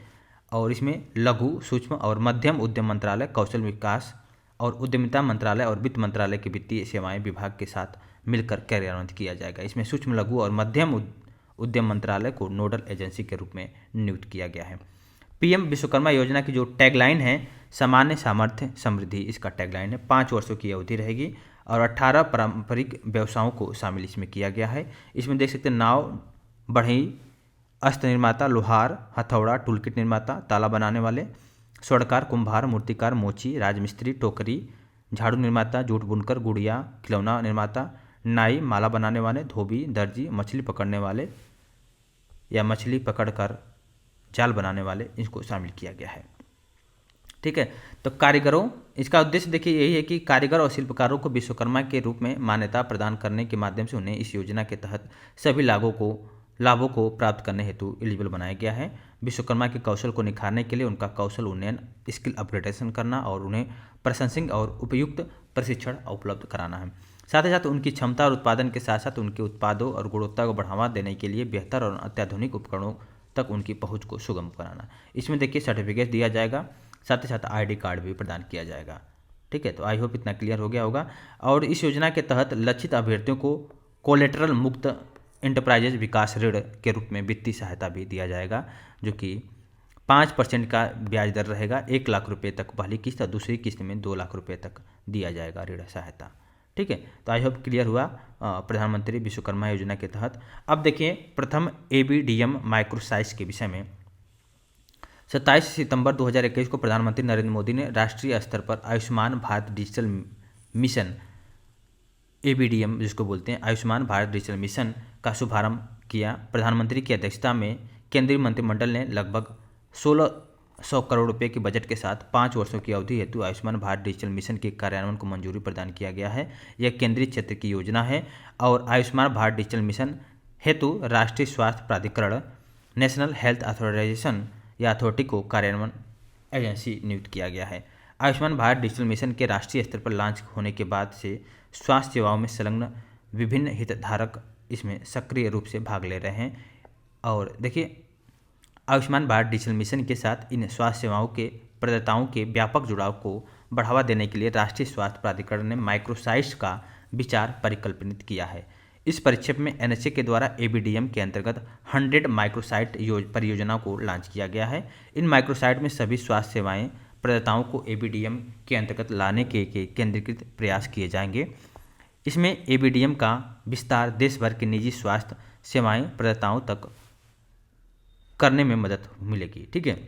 Speaker 1: और इसमें लघु, सूक्ष्म और मध्यम उद्यम मंत्रालय, कौशल विकास और उद्यमिता मंत्रालय और वित्त मंत्रालय के वित्तीय सेवाएं विभाग के साथ मिलकर कार्यान्वित किया जाएगा। इसमें सूक्ष्म, लघु और मध्यम उद्यम मंत्रालय को नोडल एजेंसी के रूप में नियुक्त किया गया है। पीएम विश्वकर्मा योजना की जो टैगलाइन है, सामान्य सामर्थ्य समृद्धि, इसका टैगलाइन है। 5 वर्षों की अवधि रहेगी और 18 पारंपरिक व्यवसायों को शामिल इसमें किया गया है। इसमें देख सकते हैं नाव, बढ़ई, अस्त्र निर्माता, लोहार, हथौड़ा, टूलकिट निर्माता, ताला बनाने वाले, स्वर्णकार, कुंभार, मूर्तिकार, मोची, राजमिस्त्री, टोकरी, झाड़ू निर्माता, जूट बुनकर, गुड़िया, खिलौना निर्माता, नाई, माला बनाने वाले, धोबी, दर्जी, मछली पकड़ने वाले या मछली पकड़कर जाल बनाने वाले, इसको शामिल किया गया है। ठीक है। तो कारीगरों, इसका उद्देश्य देखिए यही है कि कारीगर और शिल्पकारों को विश्वकर्मा के रूप में मान्यता प्रदान करने के माध्यम से उन्हें इस योजना के तहत सभी लाभों को प्राप्त करने हेतु एलिजिबल बनाया गया है। विश्वकर्मा के कौशल को निखारने के लिए उनका कौशल उन्नयन, स्किल अपग्रेडेशन करना और उन्हें प्रशंसनीय और उपयुक्त प्रशिक्षण उपलब्ध कराना है। साथ ही साथ उनकी क्षमता और उत्पादन के साथ साथ उनके उत्पादों और गुणवत्ता को बढ़ावा देने के लिए बेहतर और अत्याधुनिक उपकरणों तक उनकी पहुंच को सुगम बनाना। इसमें देखिए सर्टिफिकेट दिया जाएगा, साथ ही साथ ID कार्ड भी प्रदान किया जाएगा। ठीक है। तो आई होप इतना क्लियर हो गया होगा। और इस योजना के तहत लक्षित अभ्यर्थियों को कोलेटरल मुक्त एंटरप्राइजेज विकास ऋण के रूप में वित्तीय सहायता भी दिया जाएगा, जो कि 5% का ब्याज दर रहेगा। 1 लाख रुपये तक पहली किस्त और दूसरी किस्त में 2 लाख रुपये तक दिया जाएगा ऋण सहायता। ठीक है। तो आई होप क्लियर हुआ प्रधानमंत्री विश्वकर्मा योजना के तहत। अब देखिए प्रथम ABDM माइक्रोसाइज के विषय में। 27 सितंबर 2021 को प्रधानमंत्री नरेंद्र मोदी ने राष्ट्रीय स्तर पर Ayushman Bharat digital mission ABDM जिसको बोलते हैं आयुष्मान भारत डिजिटल मिशन का शुभारंभ किया। प्रधानमंत्री की अध्यक्षता में केंद्रीय मंत्रिमंडल ने लगभग 1600 करोड़ रुपए के बजट के साथ 5 वर्षों की अवधि हेतु आयुष्मान भारत डिजिटल मिशन के कार्यान्वयन को मंजूरी प्रदान किया गया है। यह केंद्रीय क्षेत्र की योजना है और आयुष्मान भारत डिजिटल मिशन हेतु राष्ट्रीय स्वास्थ्य प्राधिकरण नेशनल हेल्थ अथॉराइजेशन या अथॉरिटी को कार्यान्वयन एजेंसी नियुक्त किया गया है। आयुष्मान भारत डिजिटल मिशन के राष्ट्रीय स्तर पर लॉन्च होने के बाद से स्वास्थ्य सेवाओं में संलग्न विभिन्न हितधारक इसमें सक्रिय रूप से भाग ले रहे हैं। और देखिए, आयुष्मान भारत डिजिटल मिशन के साथ इन स्वास्थ्य सेवाओं के प्रदाताओं के व्यापक जुड़ाव को बढ़ावा देने के लिए राष्ट्रीय स्वास्थ्य प्राधिकरण ने माइक्रोसाइट्स का विचार परिकल्पित किया है। इस परिक्षेप में NHA के द्वारा ABDM के अंतर्गत 100 माइक्रोसाइट परियोजना को लॉन्च किया गया है। इन माइक्रोसाइट में सभी स्वास्थ्य सेवाएं प्रदाताओं को ABDM के अंतर्गत लाने के केंद्रीकृत प्रयास किए जाएंगे। इसमें ABDM का विस्तार देश भर के निजी स्वास्थ्य सेवाएं प्रदाताओं तक करने में मदद मिलेगी। ठीक है,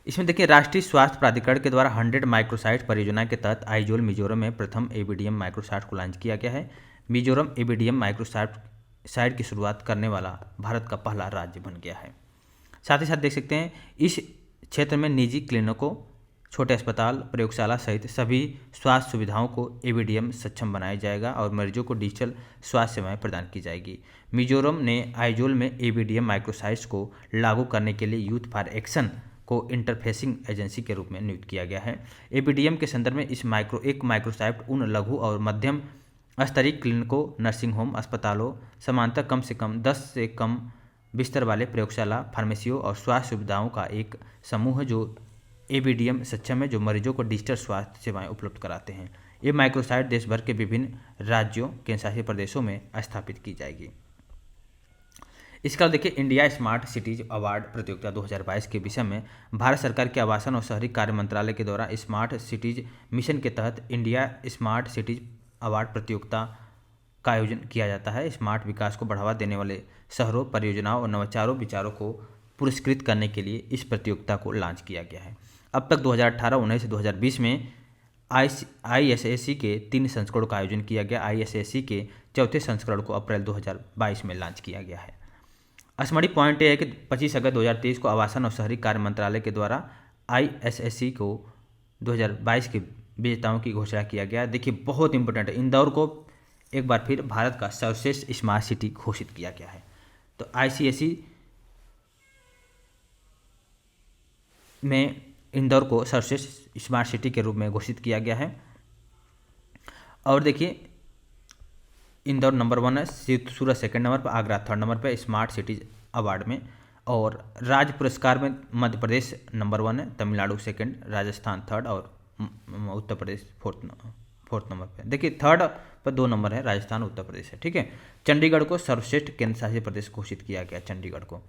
Speaker 1: इसमें देखिए राष्ट्रीय स्वास्थ्य प्राधिकरण के द्वारा 100 माइक्रोसाइट परियोजना के तहत आइजोल मिजोरम में प्रथम ABDM माइक्रोसाइट को लॉन्च किया गया है। मिजोरम ABDM माइक्रोसाइट की शुरुआत करने वाला भारत का पहला राज्य बन गया है। साथ ही साथ देख सकते हैं इस क्षेत्र में निजी क्लिनिकों, छोटे अस्पताल, प्रयोगशाला सहित सभी स्वास्थ्य सुविधाओं को ABDM सक्षम बनाया जाएगा और मरीजों को डिजिटल स्वास्थ्य सेवाएं प्रदान की जाएगी। मिजोरम ने आइजोल में ABDM माइक्रोसाइट्स को लागू करने के लिए यूथ फॉर एक्शन को इंटरफेसिंग एजेंसी के रूप में नियुक्त किया गया है। ABDM के संदर्भ में एक माइक्रोसाइट उन लघु और मध्यम स्तरीय क्लिनिकों, नर्सिंग होम, अस्पतालों, समांतर कम से कम 10 से कम बिस्तर वाले प्रयोगशाला, फार्मेसियों और स्वास्थ्य सुविधाओं का एक समूह है जो ABDM सक्षम है, जो मरीजों को डिजिटल स्वास्थ्य सेवाएं उपलब्ध कराते हैं। ये माइक्रोसाइट देश भर के विभिन्न राज्यों, केंद्रशासित प्रदेशों में स्थापित की जाएगी। इसके अलावा देखिए इंडिया स्मार्ट सिटीज अवार्ड प्रतियोगिता 2022 के विषय में भारत सरकार के आवासन और शहरी कार्य मंत्रालय के द्वारा स्मार्ट सिटीज मिशन के तहत इंडिया स्मार्ट सिटीज अवार्ड प्रतियोगिता का आयोजन किया जाता है। स्मार्ट विकास को बढ़ावा देने वाले शहरों, परियोजनाओं और नवाचारों विचारों को पुरस्कृत करने के लिए इस प्रतियोगिता को लॉन्च किया गया है। अब तक 2018, 19 से 2020 में ISSC के 3 संस्करणों का आयोजन किया गया। ISSC के चौथे संस्करण को अप्रैल 2022 में लॉन्च किया गया है। स्मरणीय पॉइंट यह है कि 25 अगस्त 2023 को आवासन और शहरी कार्य मंत्रालय के द्वारा ISSC को 2022 के विजेताओं की घोषणा किया गया। देखिए बहुत इंपॉर्टेंट है, इंदौर को एक बार फिर भारत का सर्वश्रेष्ठ स्मार्ट सिटी घोषित किया गया है। तो ICSE में इंदौर को सर्वश्रेष्ठ स्मार्ट सिटी के रूप में घोषित किया गया है। और देखिए इंदौर नंबर 1 है, सूरत सेकंड नंबर पर, आगरा थर्ड नंबर पर स्मार्ट सिटीज अवार्ड में। और राज्य पुरस्कार में मध्य प्रदेश नंबर 1 है, तमिलनाडु सेकंड, राजस्थान थर्ड और उत्तर प्रदेश फोर्थ नंबर पे। देखिए थर्ड पर 2 नंबर है, राजस्थान उत्तर प्रदेश है। ठीक है, चंडीगढ़ को सर्वश्रेष्ठ केंद्र शासित प्रदेश घोषित किया गया। चंडीगढ़ को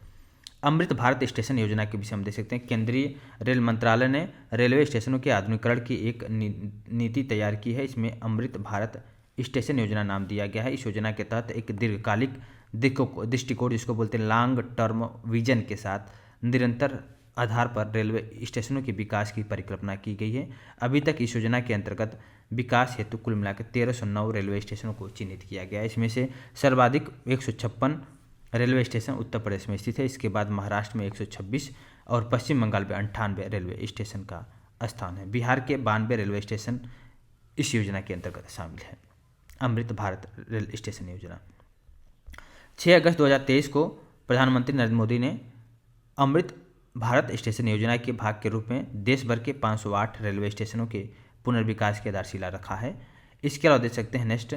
Speaker 1: अमृत भारत स्टेशन योजना के विषय में देख सकते हैं केंद्रीय रेल मंत्रालय ने रेलवे स्टेशनों के आधुनिकीकरण की एक नीति तैयार की है। इसमें अमृत भारत स्टेशन योजना नाम दिया गया है। इस योजना के तहत एक दीर्घकालिक दृष्टिकोण जिसको बोलते हैं लॉन्ग टर्म विजन के साथ निरंतर आधार पर रेलवे स्टेशनों के विकास की परिकल्पना की गई है। अभी तक इस योजना के अंतर्गत विकास हेतु कुल मिलाकर 1309 रेलवे स्टेशनों को चिन्हित किया गया है। इसमें से सर्वाधिक 156 रेलवे स्टेशन उत्तर प्रदेश में स्थित है। इसके बाद महाराष्ट्र में 126 और पश्चिम बंगाल में 98 रेलवे स्टेशन का स्थान है। बिहार के 92 रेलवे स्टेशन इस योजना के अंतर्गत शामिल है। अमृत भारत रेल स्टेशन योजना 6 अगस्त 2023 को प्रधानमंत्री नरेंद्र मोदी ने अमृत भारत स्टेशन योजना के भाग के रूप में देश भर के 508 रेलवे स्टेशनों के पुनर्विकास की आधारशिला रखा है। इसके अलावा देख सकते हैं नेक्स्ट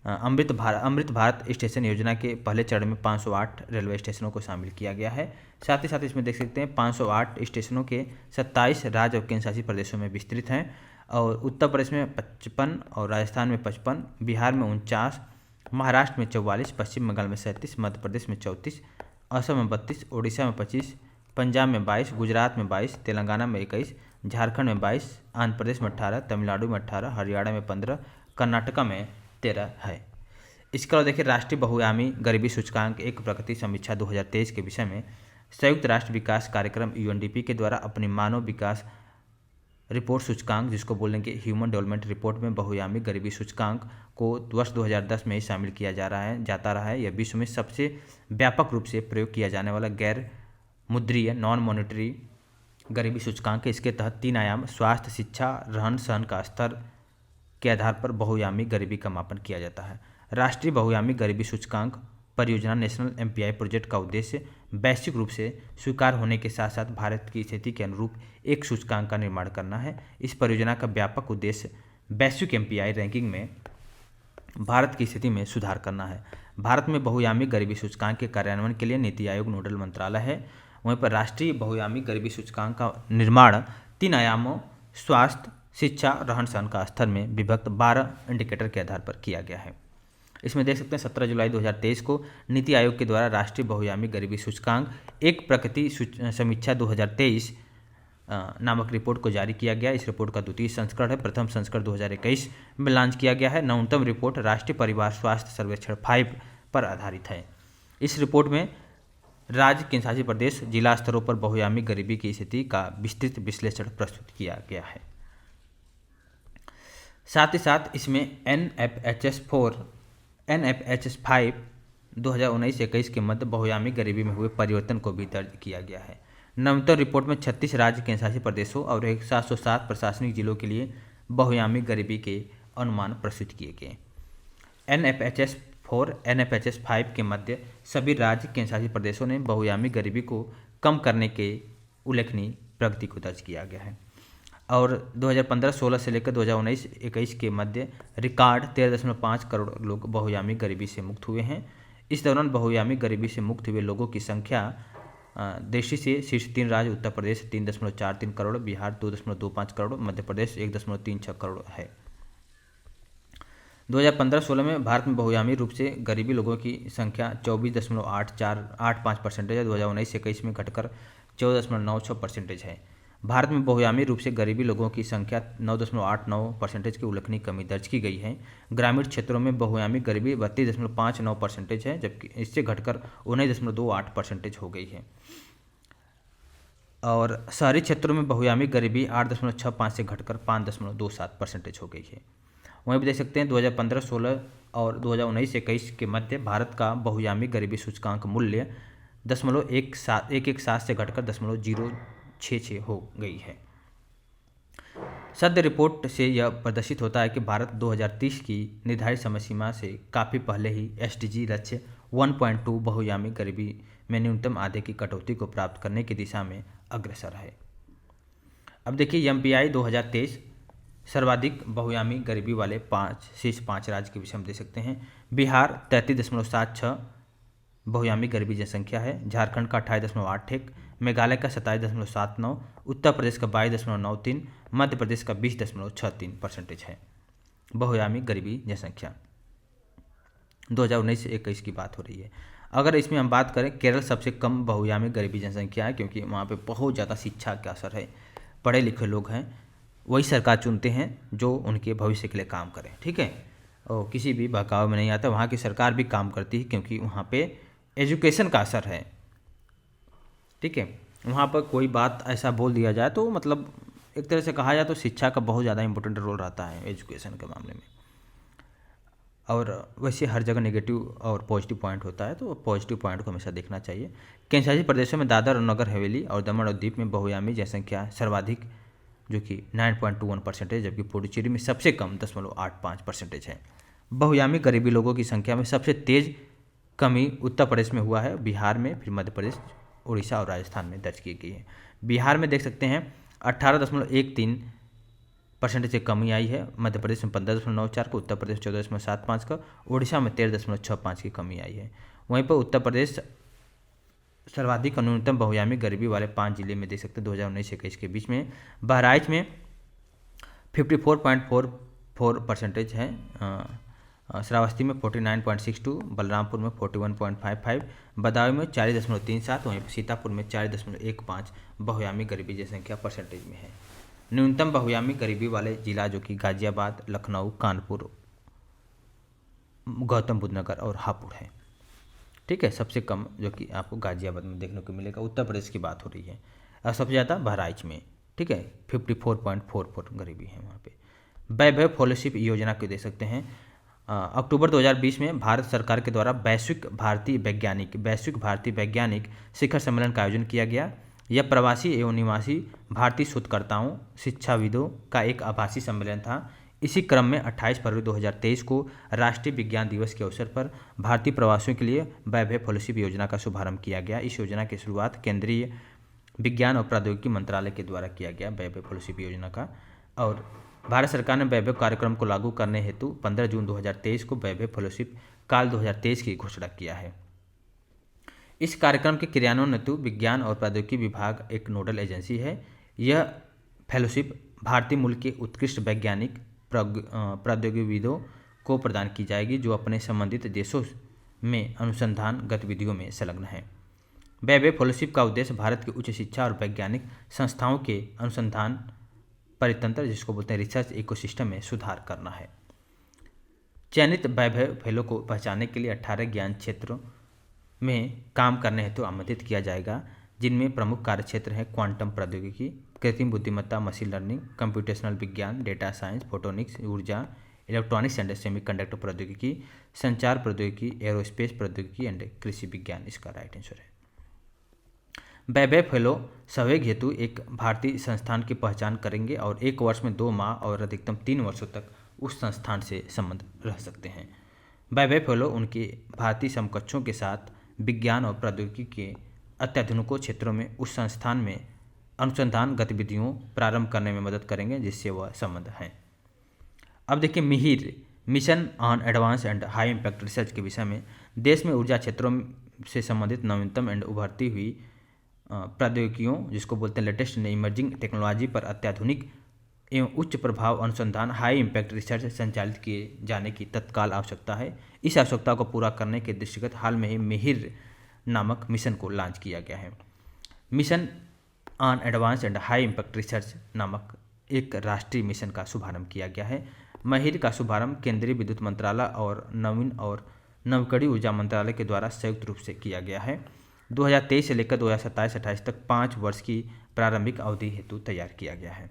Speaker 1: अमृत भारत स्टेशन योजना के पहले चरण में 508 रेलवे स्टेशनों को शामिल किया गया है। साथ ही साथ इसमें देख सकते हैं 508 स्टेशनों के 27 राज्य और केंद्र शासित प्रदेशों में विस्तृत हैं और उत्तर प्रदेश में 55 और राजस्थान में 55, बिहार में 49, महाराष्ट्र में 44, पश्चिम बंगाल में 37, मध्य प्रदेश में 34, असम में 32, उड़ीसा में 25, पंजाब में 22, गुजरात में 22, तेलंगाना में 21, झारखंड में 22, आंध्र प्रदेश में 18, तमिलनाडु में 18, हरियाणा में 15, कर्नाटका में 13 है। इसके अलावा देखिए राष्ट्रीय बहुआयामी गरीबी सूचकांक एक प्रगति समीक्षा 2023 के विषय में संयुक्त राष्ट्र विकास कार्यक्रम यूएनडीपी के द्वारा अपनी मानव विकास रिपोर्ट सूचकांक, जिसको बोलेंगे ह्यूमन डेवलपमेंट रिपोर्ट में बहुआयामी गरीबी सूचकांक को वर्ष 2010 में ही शामिल किया जाता रहा है। यह विश्व में सबसे व्यापक रूप से प्रयोग किया जाने वाला गैर मुद्रीय नॉन मॉनेटरी गरीबी सूचकांक है। इसके तहत 3 आयाम स्वास्थ्य, शिक्षा, रहन सहन का स्तर के आधार पर बहुआयामी गरीबी का मापन किया जाता है। राष्ट्रीय बहुआयामी गरीबी सूचकांक परियोजना नेशनल एमपीआई प्रोजेक्ट का उद्देश्य वैश्विक रूप से स्वीकार होने के साथ साथ भारत की स्थिति के अनुरूप एक सूचकांक का निर्माण करना है। इस परियोजना का व्यापक उद्देश्य वैश्विक एमपीआई रैंकिंग में भारत की स्थिति में सुधार करना है। भारत में बहुआयामी गरीबी सूचकांक के कार्यान्वयन के लिए नीति आयोग नोडल मंत्रालय है। वहीं पर राष्ट्रीय बहुआयामी गरीबी सूचकांक का निर्माण 3 आयामों स्वास्थ्य, शिक्षा, रहन सहन का स्तर में विभक्त 12 इंडिकेटर के आधार पर किया गया है। इसमें देख सकते हैं 17 जुलाई 2023 को नीति आयोग के द्वारा राष्ट्रीय बहुआयामी गरीबी सूचकांक एक प्रगति समीक्षा 2023 नामक रिपोर्ट को जारी किया गया। इस रिपोर्ट का द्वितीय संस्करण है। प्रथम संस्करण 2021 में लॉन्च किया गया है। नवीनतम रिपोर्ट राष्ट्रीय परिवार स्वास्थ्य सर्वेक्षण 5 पर आधारित है। इस रिपोर्ट में राज्य, केंद्रशासित प्रदेश, जिला स्तरों पर बहुआयामी गरीबी की स्थिति का विस्तृत विश्लेषण प्रस्तुत किया गया है। साथ ही साथ इसमें NFHS 5 2019-21 के मध्य बहुआयामी गरीबी में हुए परिवर्तन को भी दर्ज किया गया है। नवीनतम रिपोर्ट में 36 राज्य, केंद्रशासित प्रदेशों और 707 प्रशासनिक जिलों के लिए बहुआयामी गरीबी के अनुमान प्रस्तुत किए गए। NFHS 4, NFHS 5 के मध्य सभी राज्य, केंद्रशासित प्रदेशों ने बहुआयामी गरीबी को कम करने के उल्लेखनीय प्रगति को दर्ज किया गया है। और 2015-16 से लेकर 2019-21 के मध्य रिकॉर्ड 13.5 करोड़ लोग बहुआयामी गरीबी से मुक्त हुए हैं। इस दौरान बहुआयामी गरीबी से मुक्त हुए लोगों की संख्या दृष्टि से शीर्ष 3 राज्य उत्तर प्रदेश 3.43 करोड़, बिहार 2.25 करोड़, मध्य प्रदेश 1.36 करोड़ है। 2015-16 में भारत में बहुआयामी रूप से गरीबी लोगों की संख्या 24.85% है। 2019-21 में घटकर 14.96% है। भारत में बहुआयामी रूप से गरीबी लोगों की संख्या 9.89% की उल्लेखनीय कमी दर्ज की गई है। ग्रामीण क्षेत्रों में बहुआयामी गरीबी 32.59% है, जबकि इससे घटकर 19.28% हो गई है। और शहरी क्षेत्रों में बहुआयामी गरीबी 8.65 से घटकर 5.27% हो गई है। वहीं भी देख सकते हैं 2015-16 और 2019-21 के मध्य भारत का बहुआयामी गरीबी सूचकांक मूल्य 1.17 से घटकर 0.66 हो गई है। सद्य रिपोर्ट से यह प्रदर्शित होता है कि भारत 2030 की निर्धारित समय सीमा से काफ़ी पहले ही SDG लक्ष्य 1.2 बहुआयामी गरीबी में न्यूनतम आधे की कटौती को प्राप्त करने की दिशा में अग्रसर है। अब देखिए MPI 2023 सर्वाधिक बहुआयामी गरीबी वाले शीर्ष 5 राज्य के विषय हम देख सकते हैं। बिहार 33.76 बहुआयामी गरीबी जनसंख्या है। झारखंड का 28.81, मेघालय का 27.79, उत्तर प्रदेश का 22.93, मध्य प्रदेश का 20.63% है बहुआयामी गरीबी जनसंख्या। 2019 से 21 की बात हो रही है। अगर इसमें हम बात करें, केरल सबसे कम बहुआयामी गरीबी जनसंख्या है, क्योंकि वहाँ पे बहुत ज़्यादा शिक्षा का असर है। पढ़े लिखे लोग हैं, वही सरकार चुनते हैं जो उनके भविष्य के लिए काम करें। ठीक है, और किसी भी बहकाव में नहीं आता। वहाँ की सरकार भी काम करती है, क्योंकि वहाँ पे एजुकेशन का असर है। ठीक है, वहाँ पर कोई बात ऐसा बोल दिया जाए तो मतलब एक तरह से कहा जाए तो शिक्षा का बहुत ज़्यादा इंपॉर्टेंट रोल रहता है एजुकेशन के मामले में। और वैसे हर जगह नेगेटिव और पॉजिटिव पॉइंट होता है, तो पॉजिटिव पॉइंट को हमेशा देखना चाहिए। केंद्रशासित प्रदेशों में दादर और नगर हवेली और दमन और दीप में बहुआयामी जनसंख्या सर्वाधिक, जो कि 9.21% है, जबकि पुडुचेरी में सबसे कम 0.85% है। बहुआयामी गरीबी लोगों की संख्या में सबसे तेज़ कमी उत्तर प्रदेश में हुआ है, बिहार में, फिर मध्य प्रदेश, उड़ीसा और राजस्थान में दर्ज की गई है। बिहार में देख सकते हैं 18.13% से कमी आई है, मध्य प्रदेश में 15.94 का, उत्तर प्रदेश 14.75 का, उड़ीसा में 13.65 की कमी आई है। वहीं पर उत्तर प्रदेश सर्वाधिक न्यूनतम बहुआयामी गरीबी वाले 5 जिले में देख सकते हैं 2019-21 के बीच में। बहराइच में 54.44% है, श्रावस्ती में 49.62, बलरामपुर में 41.55, बदायूं में 40.37, वहीं सीतापुर में 40.15 बहुआयामी गरीबी जनसंख्या परसेंटेज में है। न्यूनतम बहुआयामी गरीबी वाले जिला जो कि गाजियाबाद, लखनऊ, कानपुर, गौतम बुद्ध नगर और हापुड़ है। ठीक है, सबसे कम जो कि आपको गाजियाबाद में देखने को मिलेगा। उत्तर प्रदेश की बात हो रही है। और सबसे ज़्यादा बहराइच में, ठीक है, 54.44 गरीबी है वहाँ पे। वैभव फेलोशिप योजना को दे सकते हैं। अक्टूबर 2020 में भारत सरकार के द्वारा वैश्विक भारतीय वैज्ञानिक शिखर सम्मेलन का आयोजन किया गया। यह प्रवासी एवं निवासी भारतीय शोधकर्ताओं, शिक्षाविदों का एक आभासी सम्मेलन था। इसी क्रम में 28 फरवरी 2023 को राष्ट्रीय विज्ञान दिवस के अवसर पर भारतीय प्रवासियों के लिए वैभव फेलोशिप योजना का शुभारंभ किया गया। इस योजना की शुरुआत केंद्रीय विज्ञान और प्रौद्योगिकी मंत्रालय के द्वारा किया गया वैभव फेलोशिप योजना का। और भारत सरकार ने वैभव कार्यक्रम को लागू करने हेतु 15 जून 2023 को वैभव फेलोशिप काल 2023 की घोषणा किया है। इस कार्यक्रम के क्रियान्वयन हेतु विज्ञान और प्रौद्योगिकी विभाग एक नोडल एजेंसी है। यह फेलोशिप भारतीय मूल के उत्कृष्ट वैज्ञानिक प्रौद्योगिकीविदों को प्रदान की जाएगी जो अपने संबंधित देशों में अनुसंधान गतिविधियों में संलग्न हैं। वैभव फेलोशिप का उद्देश्य भारत की उच्च शिक्षा और वैज्ञानिक संस्थाओं के अनुसंधान परितंत्र, जिसको बोलते हैं रिसर्च इकोसिस्टम, में सुधार करना है। चयनित वैभव फेलो को पहचानने के लिए 18 ज्ञान क्षेत्रों में काम करने हेतु आमंत्रित किया जाएगा, जिनमें प्रमुख कार्य क्षेत्र हैं क्वांटम प्रौद्योगिकी, कृत्रिम बुद्धिमत्ता, मशीन लर्निंग, कंप्यूटेशनल विज्ञान, डेटा साइंस, फोटोनिक्स, ऊर्जा, इलेक्ट्रॉनिक्स एंड सेमीकंडक्टर प्रौद्योगिकी, संचार प्रौद्योगिकी, एरोस्पेस प्रौद्योगिकी एंड कृषि विज्ञान इसका राइट आंसर है। वैभव फेलो सहयोग हेतु एक भारतीय संस्थान की पहचान करेंगे और 1 वर्ष में 2 माह और अधिकतम 3 वर्षों तक उस संस्थान से संबंध रह सकते हैं। वैभव फेलो उनके भारतीय समकक्षों के साथ विज्ञान और प्रौद्योगिकी के अत्याधुनिक क्षेत्रों में उस संस्थान में अनुसंधान गतिविधियों प्रारंभ करने में मदद करेंगे जिससे वह संबंध हैं। अब देखिए Mihir, mission on advance and high impact research के विषय में देश में ऊर्जा क्षेत्रों से संबंधित नवीनतम एंड उभरती हुई प्रौद्योगिकियों, जिसको बोलते हैं लेटेस्ट इमर्जिंग टेक्नोलॉजी पर अत्याधुनिक एवं उच्च प्रभाव अनुसंधान हाई इम्पैक्ट रिसर्च संचालित किए जाने की तत्काल आवश्यकता है। इस आवश्यकता को पूरा करने के दृष्टिगत हाल में ही मिहिर नामक मिशन को लॉन्च किया गया है। Mission on advance and high impact research नामक एक राष्ट्रीय मिशन का शुभारंभ किया गया है। मिहिर का शुभारंभ केंद्रीय विद्युत मंत्रालय और नवीन और नवकरणीय ऊर्जा मंत्रालय के द्वारा संयुक्त रूप से किया गया है। 2023 से लेकर 2027-28 तक 5 वर्ष की प्रारंभिक अवधि हेतु तैयार किया गया है।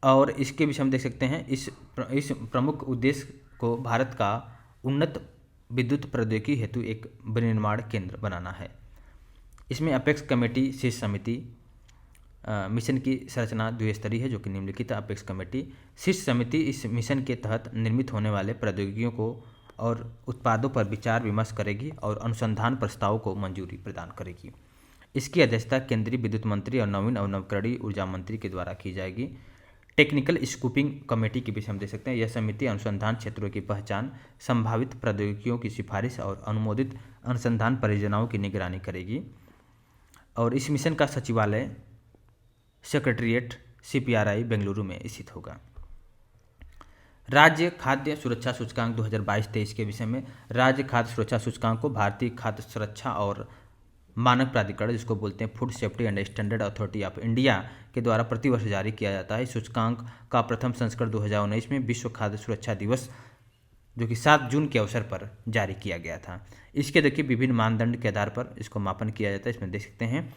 Speaker 1: और इसके विषय में देख सकते हैं इस प्रमुख उद्देश्य को भारत का उन्नत विद्युत प्रौद्योगिकी हेतु एक विनिर्माण केंद्र बनाना है। इसमें अपेक्स कमेटी शीर्ष समिति, मिशन की संरचना द्विस्तरीय है जो कि निम्नलिखित अपेक्स कमेटी शीर्ष समिति इस मिशन के तहत निर्मित होने वाले प्रौद्योगिकियों को और उत्पादों पर विचार विमर्श करेगी और अनुसंधान प्रस्तावों को मंजूरी प्रदान करेगी। इसकी अध्यक्षता केंद्रीय विद्युत मंत्री और नवीन और नवकरणीय ऊर्जा मंत्री के द्वारा की जाएगी। टेक्निकल स्कूपिंग कमेटी के विषय हम देख सकते हैं। यह समिति अनुसंधान क्षेत्रों की पहचान, संभावित प्रौद्योगिकियों की सिफारिश और अनुमोदित अनुसंधान परियोजनाओं की निगरानी करेगी। और इस मिशन का सचिवालय सेक्रेटेरिएट CPRI बेंगलुरु में स्थित होगा। राज्य खाद्य सुरक्षा सूचकांक 2022-23 के विषय में राज्य खाद्य सुरक्षा सूचकांक को भारतीय खाद्य सुरक्षा और मानक प्राधिकरण, जिसको बोलते हैं food safety and standard authority of India के द्वारा प्रतिवर्ष जारी किया जाता है। सूचकांक का प्रथम संस्करण 2019 में विश्व खाद्य सुरक्षा दिवस जो कि 7 जून के अवसर पर जारी किया गया था। इसके देखिए विभिन्न मानदंड के आधार पर इसको मापन किया जाता है। इसमें देख सकते हैं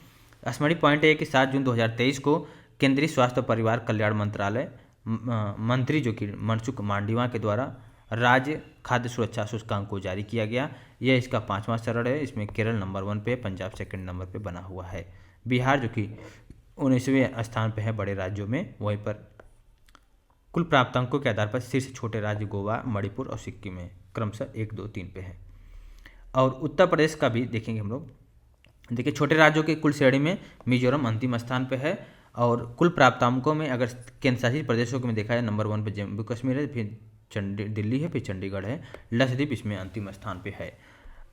Speaker 1: स्मरणीय पॉइंट है कि 7 जून 2023 को केंद्रीय स्वास्थ्य और परिवार कल्याण मंत्रालय मंत्री जो कि मनसुख मांडविया के द्वारा राज्य खाद्य सुरक्षा सूचकांक को जारी किया गया। यह इसका 5वां चरण है। इसमें केरल नंबर 1 पे, पंजाब सेकंड नंबर पे बना हुआ है। बिहार जो कि 19वें स्थान पे है बड़े राज्यों में। वहीं पर कुल प्राप्तांकों के आधार पर शीर्ष छोटे राज्य गोवा, मणिपुर और सिक्किम में क्रमशः 1, 2, 3 पे है। और उत्तर प्रदेश का भी देखेंगे हम लोग। देखिए छोटे राज्यों की कुल श्रेणी में मिजोरम अंतिम स्थान पे है। और कुल प्राप्तांकों में अगर केंद्र शासित प्रदेशों में देखा जाए नंबर 1 पे जम्मू कश्मीर है, फिर दिल्ली है, फिर चंडीगढ़ है, लक्षद्वीप इसमें अंतिम स्थान पे है।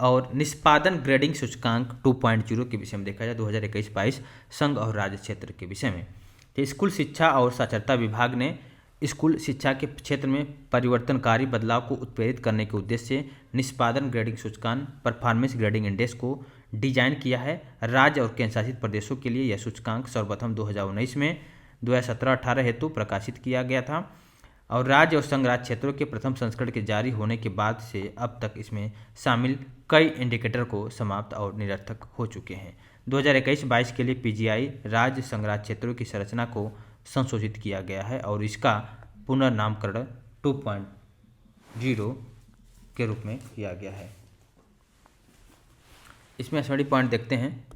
Speaker 1: और निष्पादन ग्रेडिंग सूचकांक 2.0 के विषय में देखा जाए 2021-22 संघ और राज्य क्षेत्र के विषय में, तो स्कूल शिक्षा और साक्षरता विभाग ने स्कूल शिक्षा के क्षेत्र में परिवर्तनकारी बदलाव को उत्प्रेरित करने के उद्देश्य से निष्पादन ग्रेडिंग सूचकांक परफॉर्मेंस ग्रेडिंग इंडेक्स को डिजाइन किया है। राज्य और केंद्र शासित प्रदेशों के लिए यह सूचकांक सर्वप्रथम 2019 में 2017-18 हेतु प्रकाशित किया गया था। और राज्य और संघ राज्य क्षेत्रों के प्रथम संस्करण के जारी होने के बाद से अब तक इसमें शामिल कई इंडिकेटर को समाप्त और निरर्थक हो चुके हैं। 2021-22 के लिए पीजीआई राज्य संघ राज्य क्षेत्रों की संरचना को संशोधित किया गया है और इसका पुनर्नामकरण 2.0 के रूप में किया गया है। इसमें स्टडी पॉइंट देखते हैं।